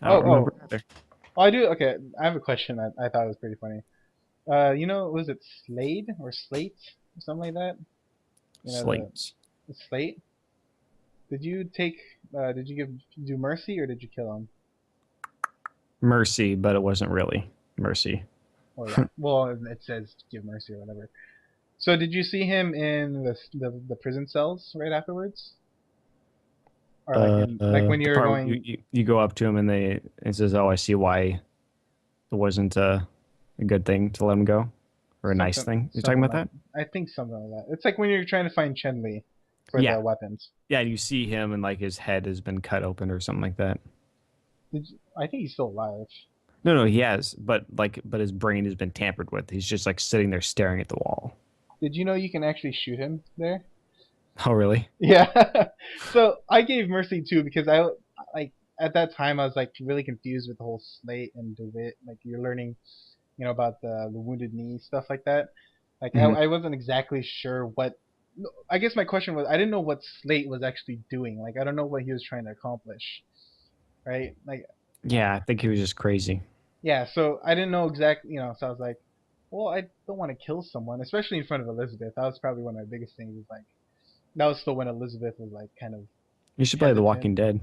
I Oh, don't remember oh, either. oh, I do. Okay, I have a question that I thought was pretty funny. Was it Slade or Slate or something like that? You know, Slates. the Slate. Did you take? Did you do Mercy or did you kill him? Mercy, but it wasn't really Mercy. Oh yeah. Well, it says give Mercy or whatever. So did you see him in the prison cells right afterwards, or like in like when The you're part where you, going you you go up to him and it says, "Oh, I see why it wasn't a good thing to let him go, or a nice thing." You talking something about like that? I think something like that. It's like when you're trying to find Chen Li for Yeah, the weapons. yeah. You see him and like his head has been cut open or something like that. I think he's still alive. No, no, he has, but his brain has been tampered with. He's just like sitting there staring at the wall. Did you know you can actually shoot him there? Oh, really? Yeah. So I gave Mercy too because I like at that time I was like really confused with the whole Slate and DeWitt. Like you're learning, about the wounded knee stuff like that. Like Hmm. I wasn't exactly sure what. No, I guess my question was I didn't know what Slate was actually doing. Like I don't know what he was trying to accomplish, right? Like Yeah, I think he was just crazy. yeah. So I didn't know exactly. So I was like, well, I don't want to kill someone, especially in front of Elizabeth. That was probably one of my biggest things. Is like that was still when Elizabeth was like kind of You should play The hesitant. Walking Dead.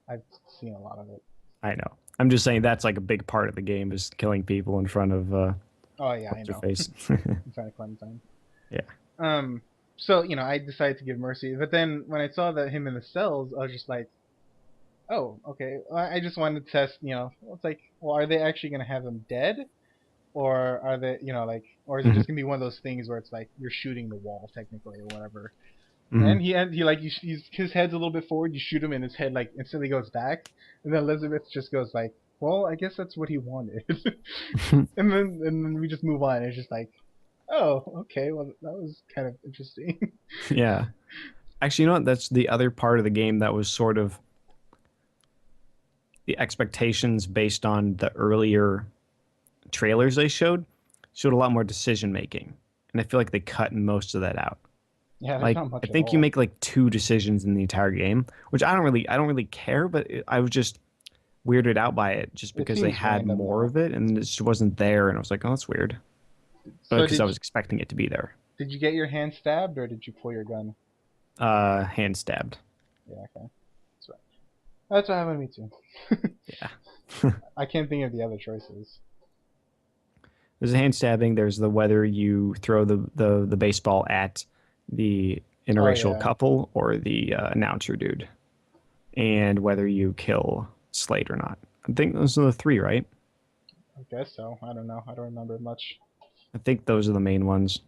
I've seen a lot of it. I know. I'm just saying that's like a big part of the game is killing people in front of Oh yeah, I what's her know. face. In front of Clementine. Yeah. Um. So I decided to give Mercy, but then when I saw that him in the cells, I was just like, oh, okay. I just wanted to test. It's like, well, are they actually gonna have him dead, or are they, or is it Hmm. just gonna be one of those things where it's like you're shooting the wall technically or whatever? Hmm. And he like his head's a little bit forward. You shoot him, and his head like instantly goes back, and then Elizabeth just goes like, well, I guess that's what he wanted, and then we just move on. It's just like, oh, okay, well that was kind of interesting. Yeah. Actually, you know what? That's the other part of the game that was sort of the expectations based on the earlier trailers they showed a lot more decision making. And I feel like they cut most of that out. Yeah, there's Like not I much at think you all. make like two decisions in the entire game, which I don't really care, but I was just weirded out by it just It because they seems had random more though. of it and it just wasn't there and I was like, "Oh, that's weird." So Because I was expecting it to be there. Did you get your hand stabbed or did you pull your gun? Hand stabbed. Yeah, okay. That's right. That's what happened to me too. Yeah. I can't think of the other choices. There's a hand stabbing. There's the whether you throw the baseball at the Oh interracial yeah, couple or the announcer dude, and whether you kill Slade or not. I think those are the three, right? I guess so. I don't know. I don't remember much. I think those are the main ones.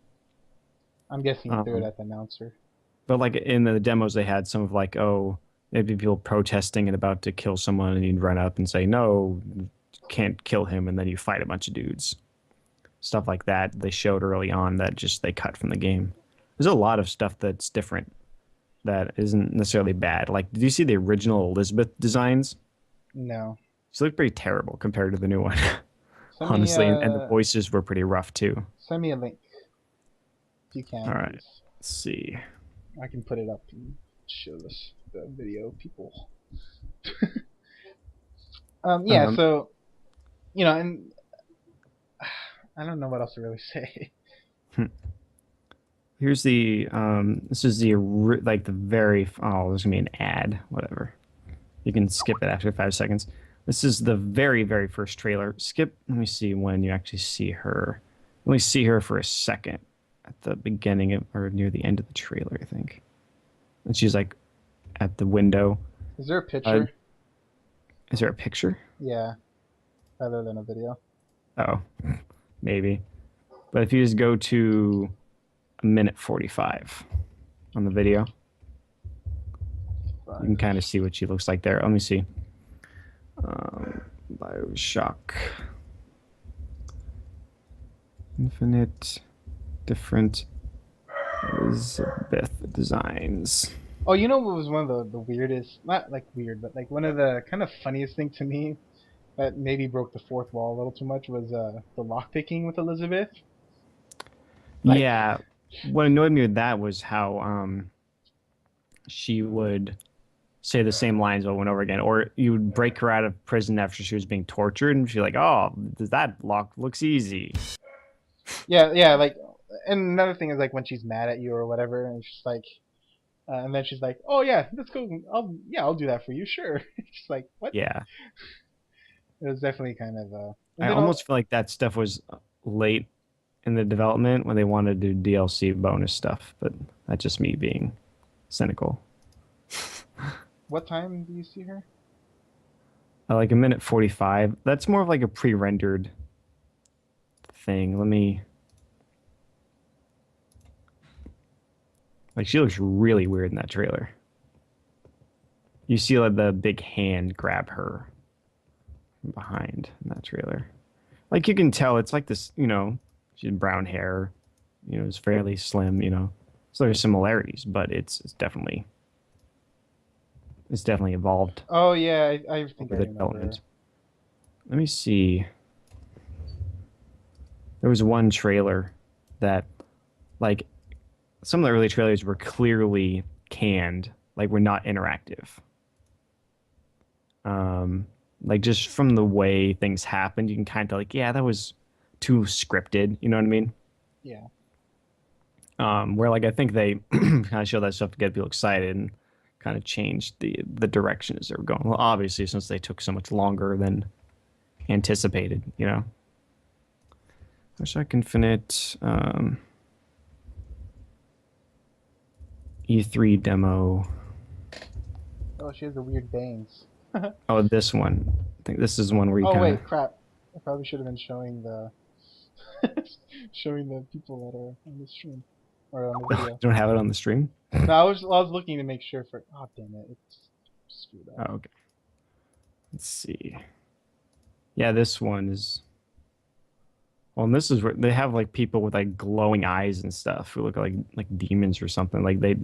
I'm guessing you threw it Um, at the announcer. but like in the demos, they had some of like, oh, maybe people protesting and about to kill someone, and you'd run up and say, no, can't kill him, and then you fight a bunch of dudes. Stuff like that they showed early on that just they cut from the game. There's a lot of stuff that's different that isn't necessarily bad. Like, did you see the original Elizabeth designs? No. She looked pretty terrible compared to the new one, Send me honestly, and the voices were pretty rough too. send me a link if you All can, right, please. let's see. I can put it up and show this the video people. Yeah. Um, So and I don't know what else to really say. here's the this is the like the very oh there's gonna be an ad whatever. You can skip it after 5 seconds. This is the very first trailer. Skip. Let me see when you actually see her. Let me see her for a second at the beginning of, or near the end of the trailer, I think. And she's like at the window. Is there a Uh, picture? is there a picture? Yeah, rather than a video. Oh, maybe. But if you just go to a minute 45 on the video, you can Five. kind of see what she looks like there. Let me see. BioShock Infinite, different Elizabeth designs. Oh, you know what was one of the weirdest, not like weird, but like one of the kind of funniest thing to me that maybe broke the fourth wall a little too much was the lockpicking with Elizabeth. Like, Yeah, what annoyed me with that was how she would say the same lines over and over again, or you would break her out of prison after she was being tortured, and she's like, "Oh, that lock looks easy." yeah, yeah, like, and another thing is like when she's mad at you or whatever, and she's like, and then she's like, "Oh yeah, let's go. I'll do that for you, sure." She's like, "What?" Yeah, It was definitely kind of and I then almost feel like that stuff was late in the development when they wanted to do DLC bonus stuff, but that's just me being cynical. what time do you see her? Like a minute 45. That's more of like a pre-rendered thing. Let me like she looks really weird in that trailer. You see like the big hand grab her from behind in that trailer. Like you can tell it's like this, she had brown hair, it's fairly slim. So there's similarities, but it's definitely evolved Oh yeah, I think I over the remember her. development. Let me see. There was one trailer that like some of the early trailers were clearly canned, like were not interactive. Um, like just from the way things happened, you can kind of like, yeah, that was too scripted. You know what I mean? Yeah. Where like I think they kind of show that stuff to get people excited and kind of changed the direction as they were going. Well, obviously, since they took so much longer than anticipated. BioShock Infinite, E3 demo. Oh, she has the weird bangs. Oh, this one. I think this is one where you Oh kind of. wait, crap. I probably should have been showing the showing the people that are on the stream or on the video. Don't have it on the stream. No, I was looking to make sure for. Oh damn it! It's screwed up. Oh, okay. Let's see. Yeah, this one is. Well, and this is where they have like people with like glowing eyes and stuff who look like demons or something. Like they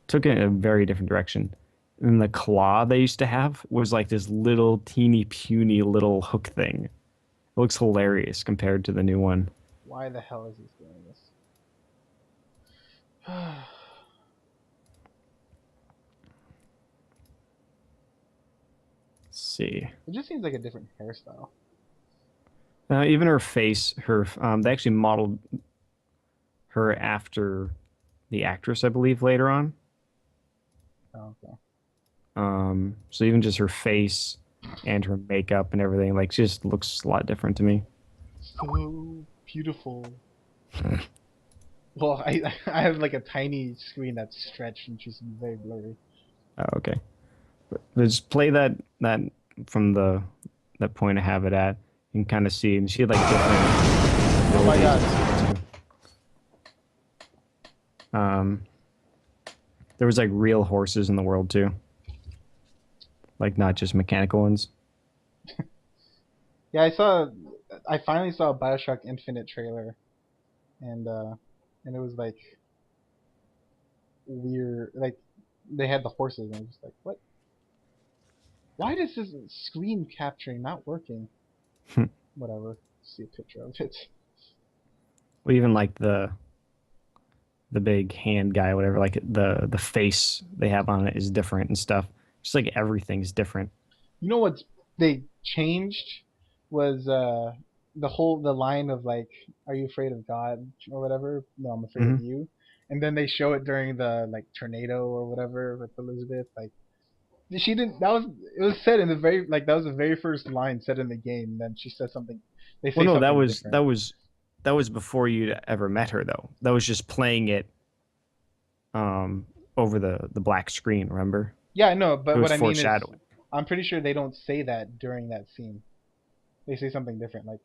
took it in a very different direction. And the claw they used to have was like this little teeny puny little hook thing. It looks hilarious compared to the new one. Why the hell is this doing this? Let's see. It just seems like a different hairstyle. Even her face, they actually modeled her after the actress, I believe, later on. Oh, okay. So even just her face and her makeup and everything, like, she just looks a lot different to me. So beautiful. Well, I have like a tiny screen that's stretched and she's very blurry. Oh, okay. But just play that from that point I have it at. You can kind of see, and she had like different Oh my abilities god. and stuff too. There was like real horses in the world too, like not just mechanical ones. Yeah, I finally saw a BioShock Infinite trailer, and uh, and it was like weird. Like they had the horses, and I was just like, what? Why does this screen capturing not working? Whatever. See a picture of it. Well, even like the big hand guy, whatever, like the face they have on it is different and stuff. Just like everything's different. You know what they changed was the line of like, "Are you afraid of God?" or whatever. No, I'm afraid of Hmm. you. And then they show it during the like tornado or whatever with Elizabeth. Like she didn't. That was it was said in the very like that was the very first line said in the game. And then she said something. They Well, say no, something different. that was before you'd ever met her though. That was just playing it um over the black screen. Remember, Yeah, I know. it But was what I mean is, foreshadowing. I'm pretty sure they don't say that during that scene. They say something different. Like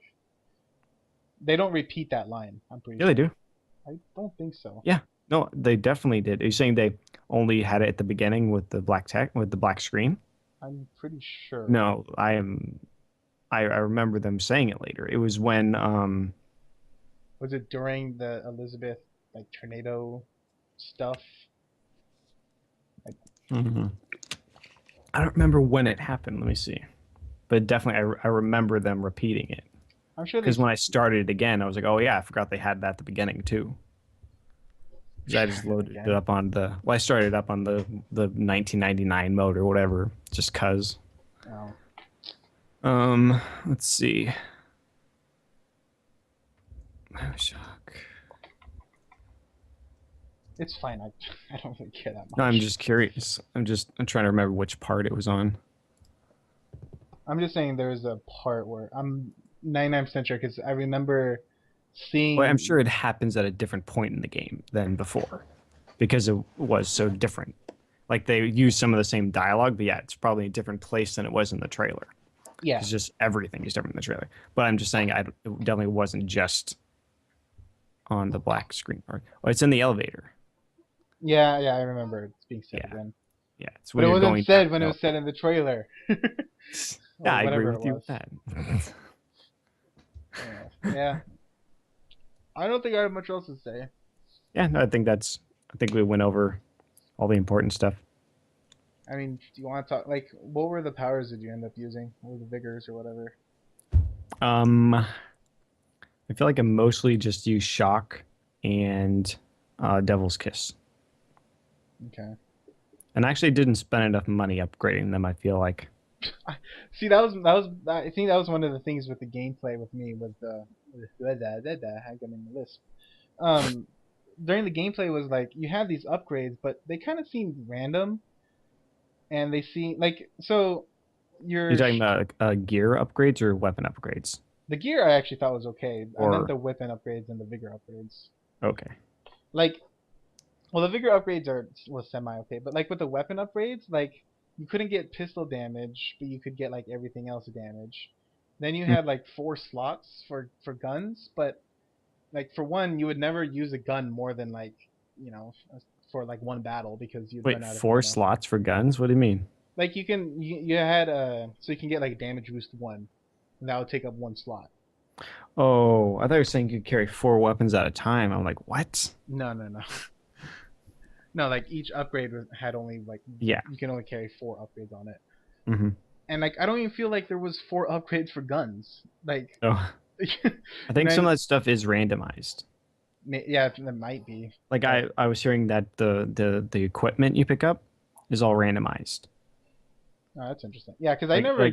they don't repeat that line. I'm pretty Yeah, they sure. do. I don't think so. Yeah, no, they definitely did. Are you saying they only had it at the beginning with the black tech with the black screen? I'm pretty sure. No, I am. I remember them saying it later. It was when Was it during the Elizabeth like tornado stuff? Like, Mhm. I don't remember when it happened. Let me see. But definitely, I remember them repeating it I'm sure they because when I started it again, I was like, oh yeah, I forgot they had that at the beginning too. Because I just started loaded it again. up on well, I started it up on the 1999 mode or whatever, just cause. Oh, Let's see. BioShock. it's fine. I don't really care that No, I'm much. just curious. I'm trying to remember which part it was on. I'm just saying there's a part where I'm 99% sure because I remember Well, I'm seeing. sure it happens at a different point in the game than before because it was so different. Like they use some of the same dialogue, but yeah, it's probably a different place than it was in the trailer Yeah, because just everything is different in the trailer. But I'm just saying, it definitely wasn't just on the black screen. Oh, it's in the elevator. yeah. I remember it's being said Yeah, again, yeah. It's but when it you're wasn't going down said when the it was said in the trailer Yeah, or I agree whatever it with you was. with that. Anyways, yeah, I don't think I have much else to say. Yeah, no, I think we went over all the important stuff. I mean, do you want to talk like what were the powers did you end up using? What were the vigors or whatever? I feel like I mostly just use shock and Devil's Kiss, Okay. and I actually didn't spend enough money upgrading them. I feel like. See, that was I think that was one of the things with the gameplay with me with the I got in the list. Um, during the gameplay was like you had these upgrades, but they kind of seemed random, and they seem like so You're your talking about gear upgrades or weapon upgrades, the gear I actually thought was okay. I meant or the weapon upgrades and the vigor upgrades. okay. Like, well, the vigor upgrades are was semi okay, but like with the weapon upgrades, like you couldn't get pistol damage, but you could get like everything else damage. Then you Mm. had like four slots for guns, but like for one, you would never use a gun more than like you know for like one battle because you'd Wait, run out of four ammo. slots for guns? What do you mean? Like you had so you can get like damage boost one, and that would take up one slot. Oh, I thought you were saying you could carry four weapons at a time. I'm like, what? No. No, like each upgrade had only like Yeah. you can only carry four upgrades on it. Hmm. And like I don't even feel like there was four upgrades for guns. Like, Oh, I and think some of then that stuff is randomized. yeah, there might be, Like but I was hearing that the equipment you pick up is all randomized. oh, that's interesting. Yeah, because I Like never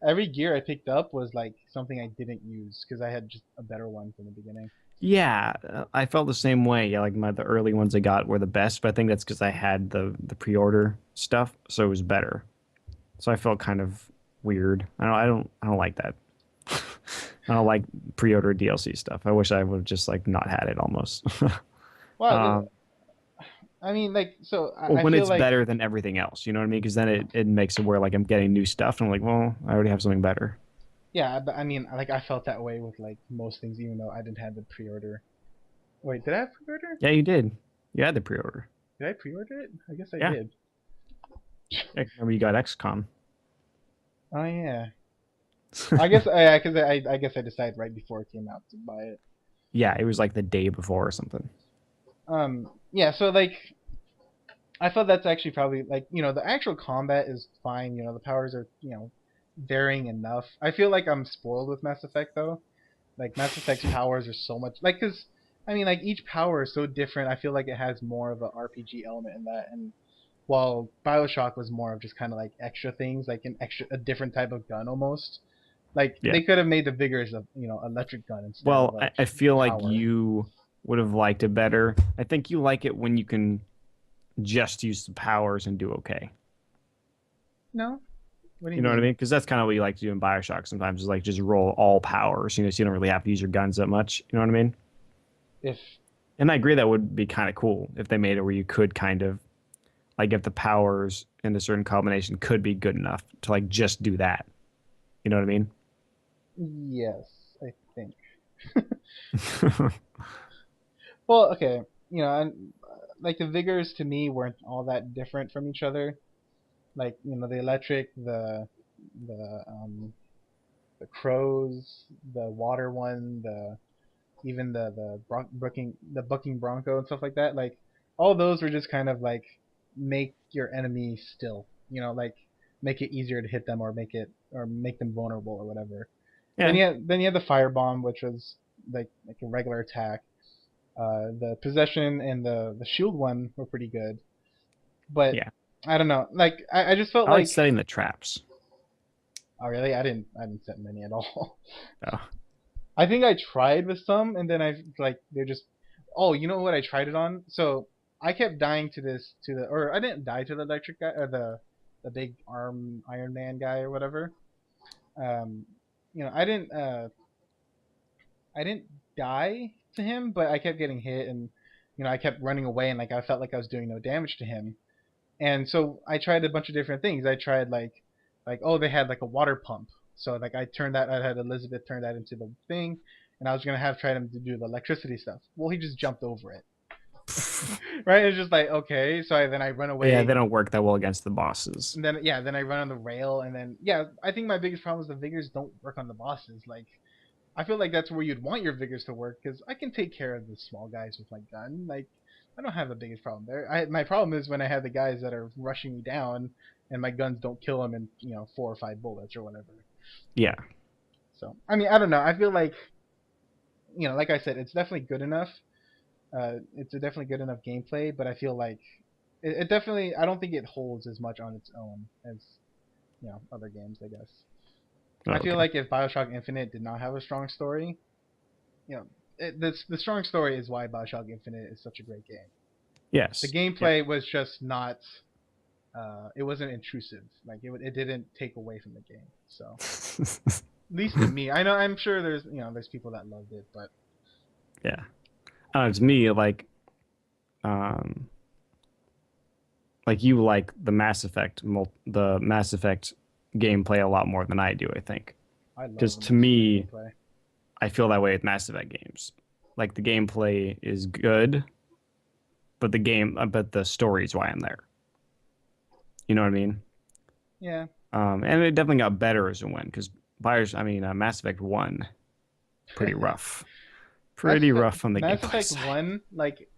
every gear I picked up was like something I didn't use because I had just a better one from the beginning. Yeah, I felt the same way. Yeah, like the early ones I got were the best, but I think that's because I had the pre-order stuff, so it was better. So I felt kind of weird. I don't like that. I don't like pre-order DLC stuff. I wish I would have just like not had it almost. Well, um, I mean, like, so well, I when feel it's like, better than everything else, you know what I mean? Because then it makes it where like I'm getting new stuff, and I'm like, well, I already have something better. yeah, but I mean, like, I felt that way with like most things, even though I didn't have the pre-order. Wait, did I have pre-order? Yeah, you did. You had the pre-order. Did I pre-order it? I guess I Yeah. did. Yeah, remember you got XCOM. Oh yeah. I guess because I guess I decided right before it came out to buy it. Yeah, it was like the day before or something. Yeah. So like, I felt that's actually probably like the actual combat is fine. The powers are varying enough. I feel like I'm spoiled with Mass Effect though. Like Mass Effect's powers are so much like because I mean like each power is so different. I feel like it has more of an RPG element in that, and while BioShock was more of just kind of like extra things, like a different type of gun almost. Like Yeah. they could have made the Vigors a electric gun instead of Well, I, like I feel like power. you would have liked it better. I think you like it when you can just use the powers and do okay. No, what do you You know what I mean? mean? Because that's kind of what you like to do in Bioshock sometimes is like just roll all powers, so you don't really have to use your guns that much. You know what I mean? If And I agree that would be kind of cool if they made it where you could kind of like if the powers in a certain combination could be good enough to like just do that. You know what I mean? yes, I think. Well, okay, and like the Vigors to me weren't all that different from each other. Like the electric, the crows, the water one, the even the bucking bronco and stuff like that. Like all those were just kind of like make your enemy still. Like make it easier to hit them or make them vulnerable or whatever. Yeah. Then you had the firebomb, which was like a regular attack. The possession and the shield one were pretty good, but Yeah. I don't know. Like I just felt I like like, setting the traps. oh really? I didn't set many at all. Oh. I think I tried with some, and then I like they're just. Oh, you know what I tried it on? So I kept dying or I didn't die to the electric guy or the big arm Iron Man guy or whatever. Um, I didn't die to him, but I kept getting hit, and I kept running away, and like I felt like I was doing no damage to him. And so I tried a bunch of different things. I tried like oh, they had like a water pump. So like I had Elizabeth turn that into the thing, and I was gonna have tried him to do the electricity stuff. Well, he just jumped over it. Right? It's just like okay. So then I run Yeah, they away, don't work that well against the bosses. and then I run on the rail, and then yeah, I think my biggest problem is the vigors don't work on the bosses. Like I feel like that's where you'd want your vigors to work because I can take care of the small guys with my gun. Like I don't have the biggest problem there. My problem is when I have the guys that are rushing me down and my guns don't kill them in 4 or 5 bullets or whatever. Yeah. So I mean I don't know. I feel like like I said, it's definitely good enough. It's a definitely good enough gameplay, but I feel like it definitely I don't think it holds as much on its own as other games. I guess Oh, I feel okay. like if Bioshock Infinite did not have a strong story, the strong story is why BioShock Infinite is such a great game. The Yes. Yeah. gameplay was just not. It wasn't intrusive. Like it didn't take away from the game. So at least to me, I know I'm sure there's people that loved it, but Yeah. To me, um, like you like the Mass Effect gameplay a lot more than I do. I think I love because the to Mass Effect me, gameplay. I feel that way with Mass Effect games. Like the gameplay is good, but the story is why I'm there. You know what I mean? Yeah, And it definitely got better as it went because Mass Effect One, pretty rough, pretty rough on the Mass gameplay Effect side. One, like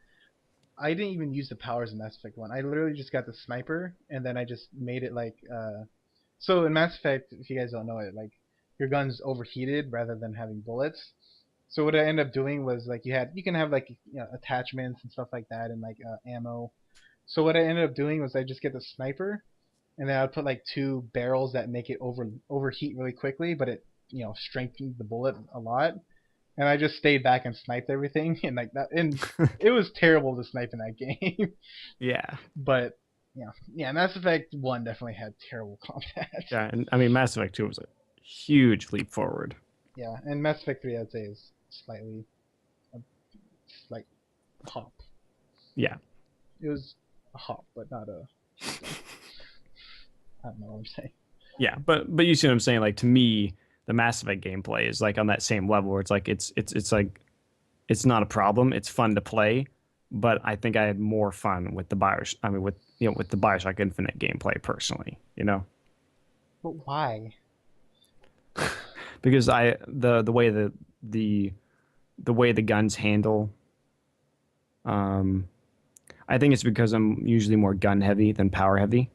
I didn't even use the powers in Mass Effect One. I literally just got the sniper, and then I just made it like. So in Mass Effect, if you guys don't know it, like your gun's overheated rather than having bullets. So what I ended up doing was like you can have like attachments and stuff like that and like ammo. So what I ended up doing was I just get the sniper, and then I'd put like 2 barrels that make it overheat really quickly, but it strengthens the bullet a lot. and I just stayed back and sniped everything, and like that, and it was terrible to snipe in that game. Yeah. But yeah, Mass Effect One definitely had terrible combat. Yeah, and I mean Mass Effect 2 was a huge leap forward. Yeah, and Mass Effect Three, I'd say, is slightly a slight hop. Yeah. It was a hop, but not a. I don't know what I'm saying. Yeah, but you see what I'm saying? Like to me, the Mass Effect gameplay is like on that same level where it's like it's like it's not a problem. It's fun to play, but I think I had more fun with the Bios. I mean, with with the Bioshock Infinite gameplay personally. But why? Because the way the the way the guns handle. Um, I think it's because I'm usually more gun heavy than power heavy.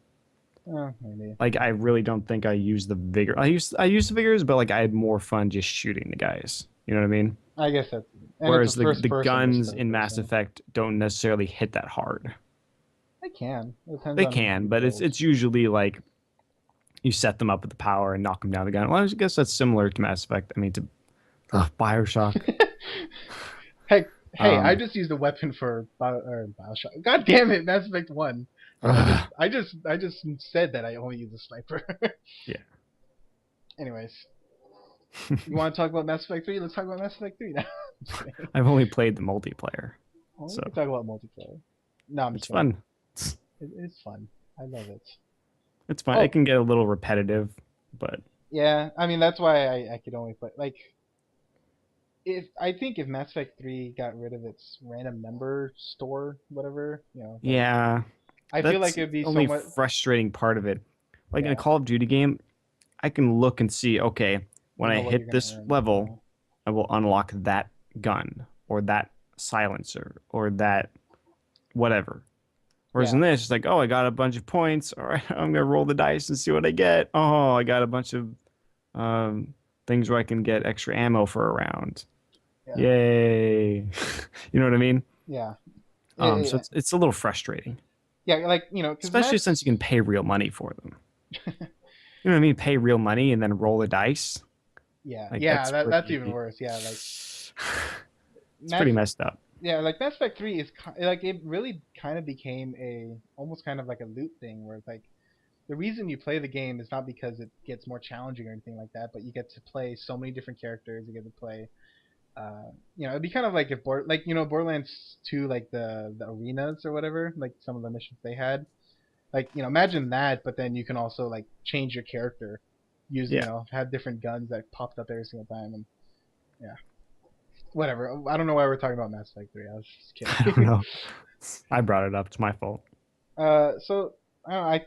Maybe. Like I really don't think I use the vigor. I use the vigors, but like I had more fun just shooting the guys. You know what I mean? I guess that's, and it's a Whereas the first person versus guns third in Mass person. Effect don't necessarily hit that hard. They can. It depends They on how can, you but it's build. it's usually like you set them up with the power and knock them down the gun. Well, I guess that's similar to Mass Effect. I mean, to Bioshock. Heck, hey, I Um, just used a weapon for Bioshock. God damn it, Mass Effect One. I just said that I only use a sniper. yeah, Anyways, you want to talk about Mass Effect Three? Let's talk about Mass Effect Three now. I'm just kidding. I've only played the multiplayer, Well, we so can talk about multiplayer. No, I'm it's just kidding. fun. It's fun. I love it. It's fun. It Oh, can get a little repetitive, but yeah. I mean, that's why I could only play like if I think if Mass Effect 3 got rid of its random number store, whatever, like yeah, I feel like that's it would be the so only much. frustrating part of it. Like in a Yeah, Call of Duty game, I can look and see, okay, when you I know what you're hit gonna this earn. level, I will unlock that gun or that silencer or that whatever. Whereas Yeah, in this, it's like, oh, I got a bunch of points. All right, I'm gonna roll the dice and see what I get. Oh, I got a bunch of um, things where I can get extra ammo for a round. yeah, Yay! You know what I mean? yeah, So yeah, it's a little frustrating, yeah. Like because especially since you can pay real money for them. You know what I mean? Pay real money and then roll the dice. yeah, Like yeah. that's That's even pretty. worse. Yeah, like It's pretty Mass. messed up. Yeah, like Mass Effect 3 is like it really kind of became a almost kind of like a loot thing where it's like the reason you play the game is not because it gets more challenging or anything like that, but you get to play so many different characters. You get to play, it'd be kind of like if Borderlands 2, like the arenas or whatever, like some of the missions they had. Like imagine that, but then you can also like change your character, use Yeah, have different guns that popped up every single time, and yeah, whatever. I don't know why we're talking about Mass Effect 3. I was just I don't kidding. know. I brought it up. It's my fault. So I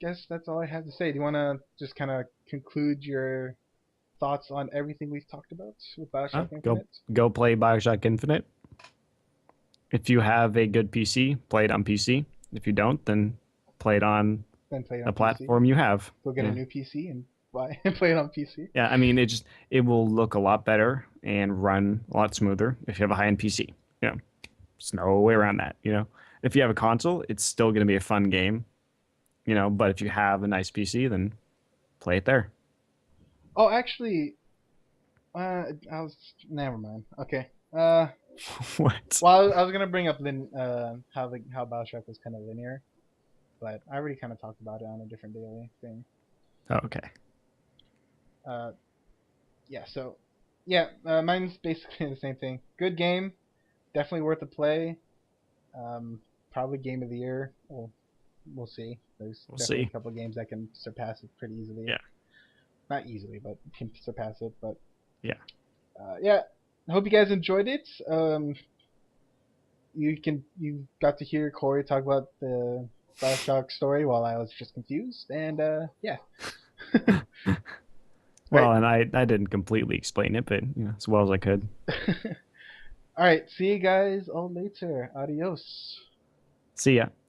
guess that's all I have to say. Do you want to just kind of conclude your thoughts on everything we've talked about with Bioshock Go Infinite? go play Bioshock Infinite. If you have a good PC, play it on PC. If you don't, then play it on Then play it the on PC. platform you have. Go get a Yeah. new PC and buy and play it on PC. Yeah, I mean it will look a lot better and run a lot smoother if you have a high-end PC. You know, there's no way around that, If you have a console, it's still going to be a fun game, but if you have a nice PC, then play it there. Oh, actually, I was never mind. Okay. Uh, What? well, I was gonna bring up how Bioshock was kind of linear, but I already kind of talked about it on a different daily thing. Oh, okay. Uh, yeah. So, yeah, mine's basically the same thing. Good game, definitely worth a play. Um, Probably game of the year. Well, we'll see. There's We'll definitely see. a couple of games that can surpass it pretty easily. Yeah. Not easily, but can surpass it. But Yeah. yeah, I hope you guys enjoyed it. You got to hear Corey talk about the Bioshock story while I was just confused, and yeah. All right, Well, and I didn't completely explain it, but as well as I could. all right. See you guys all later. Adios. See ya.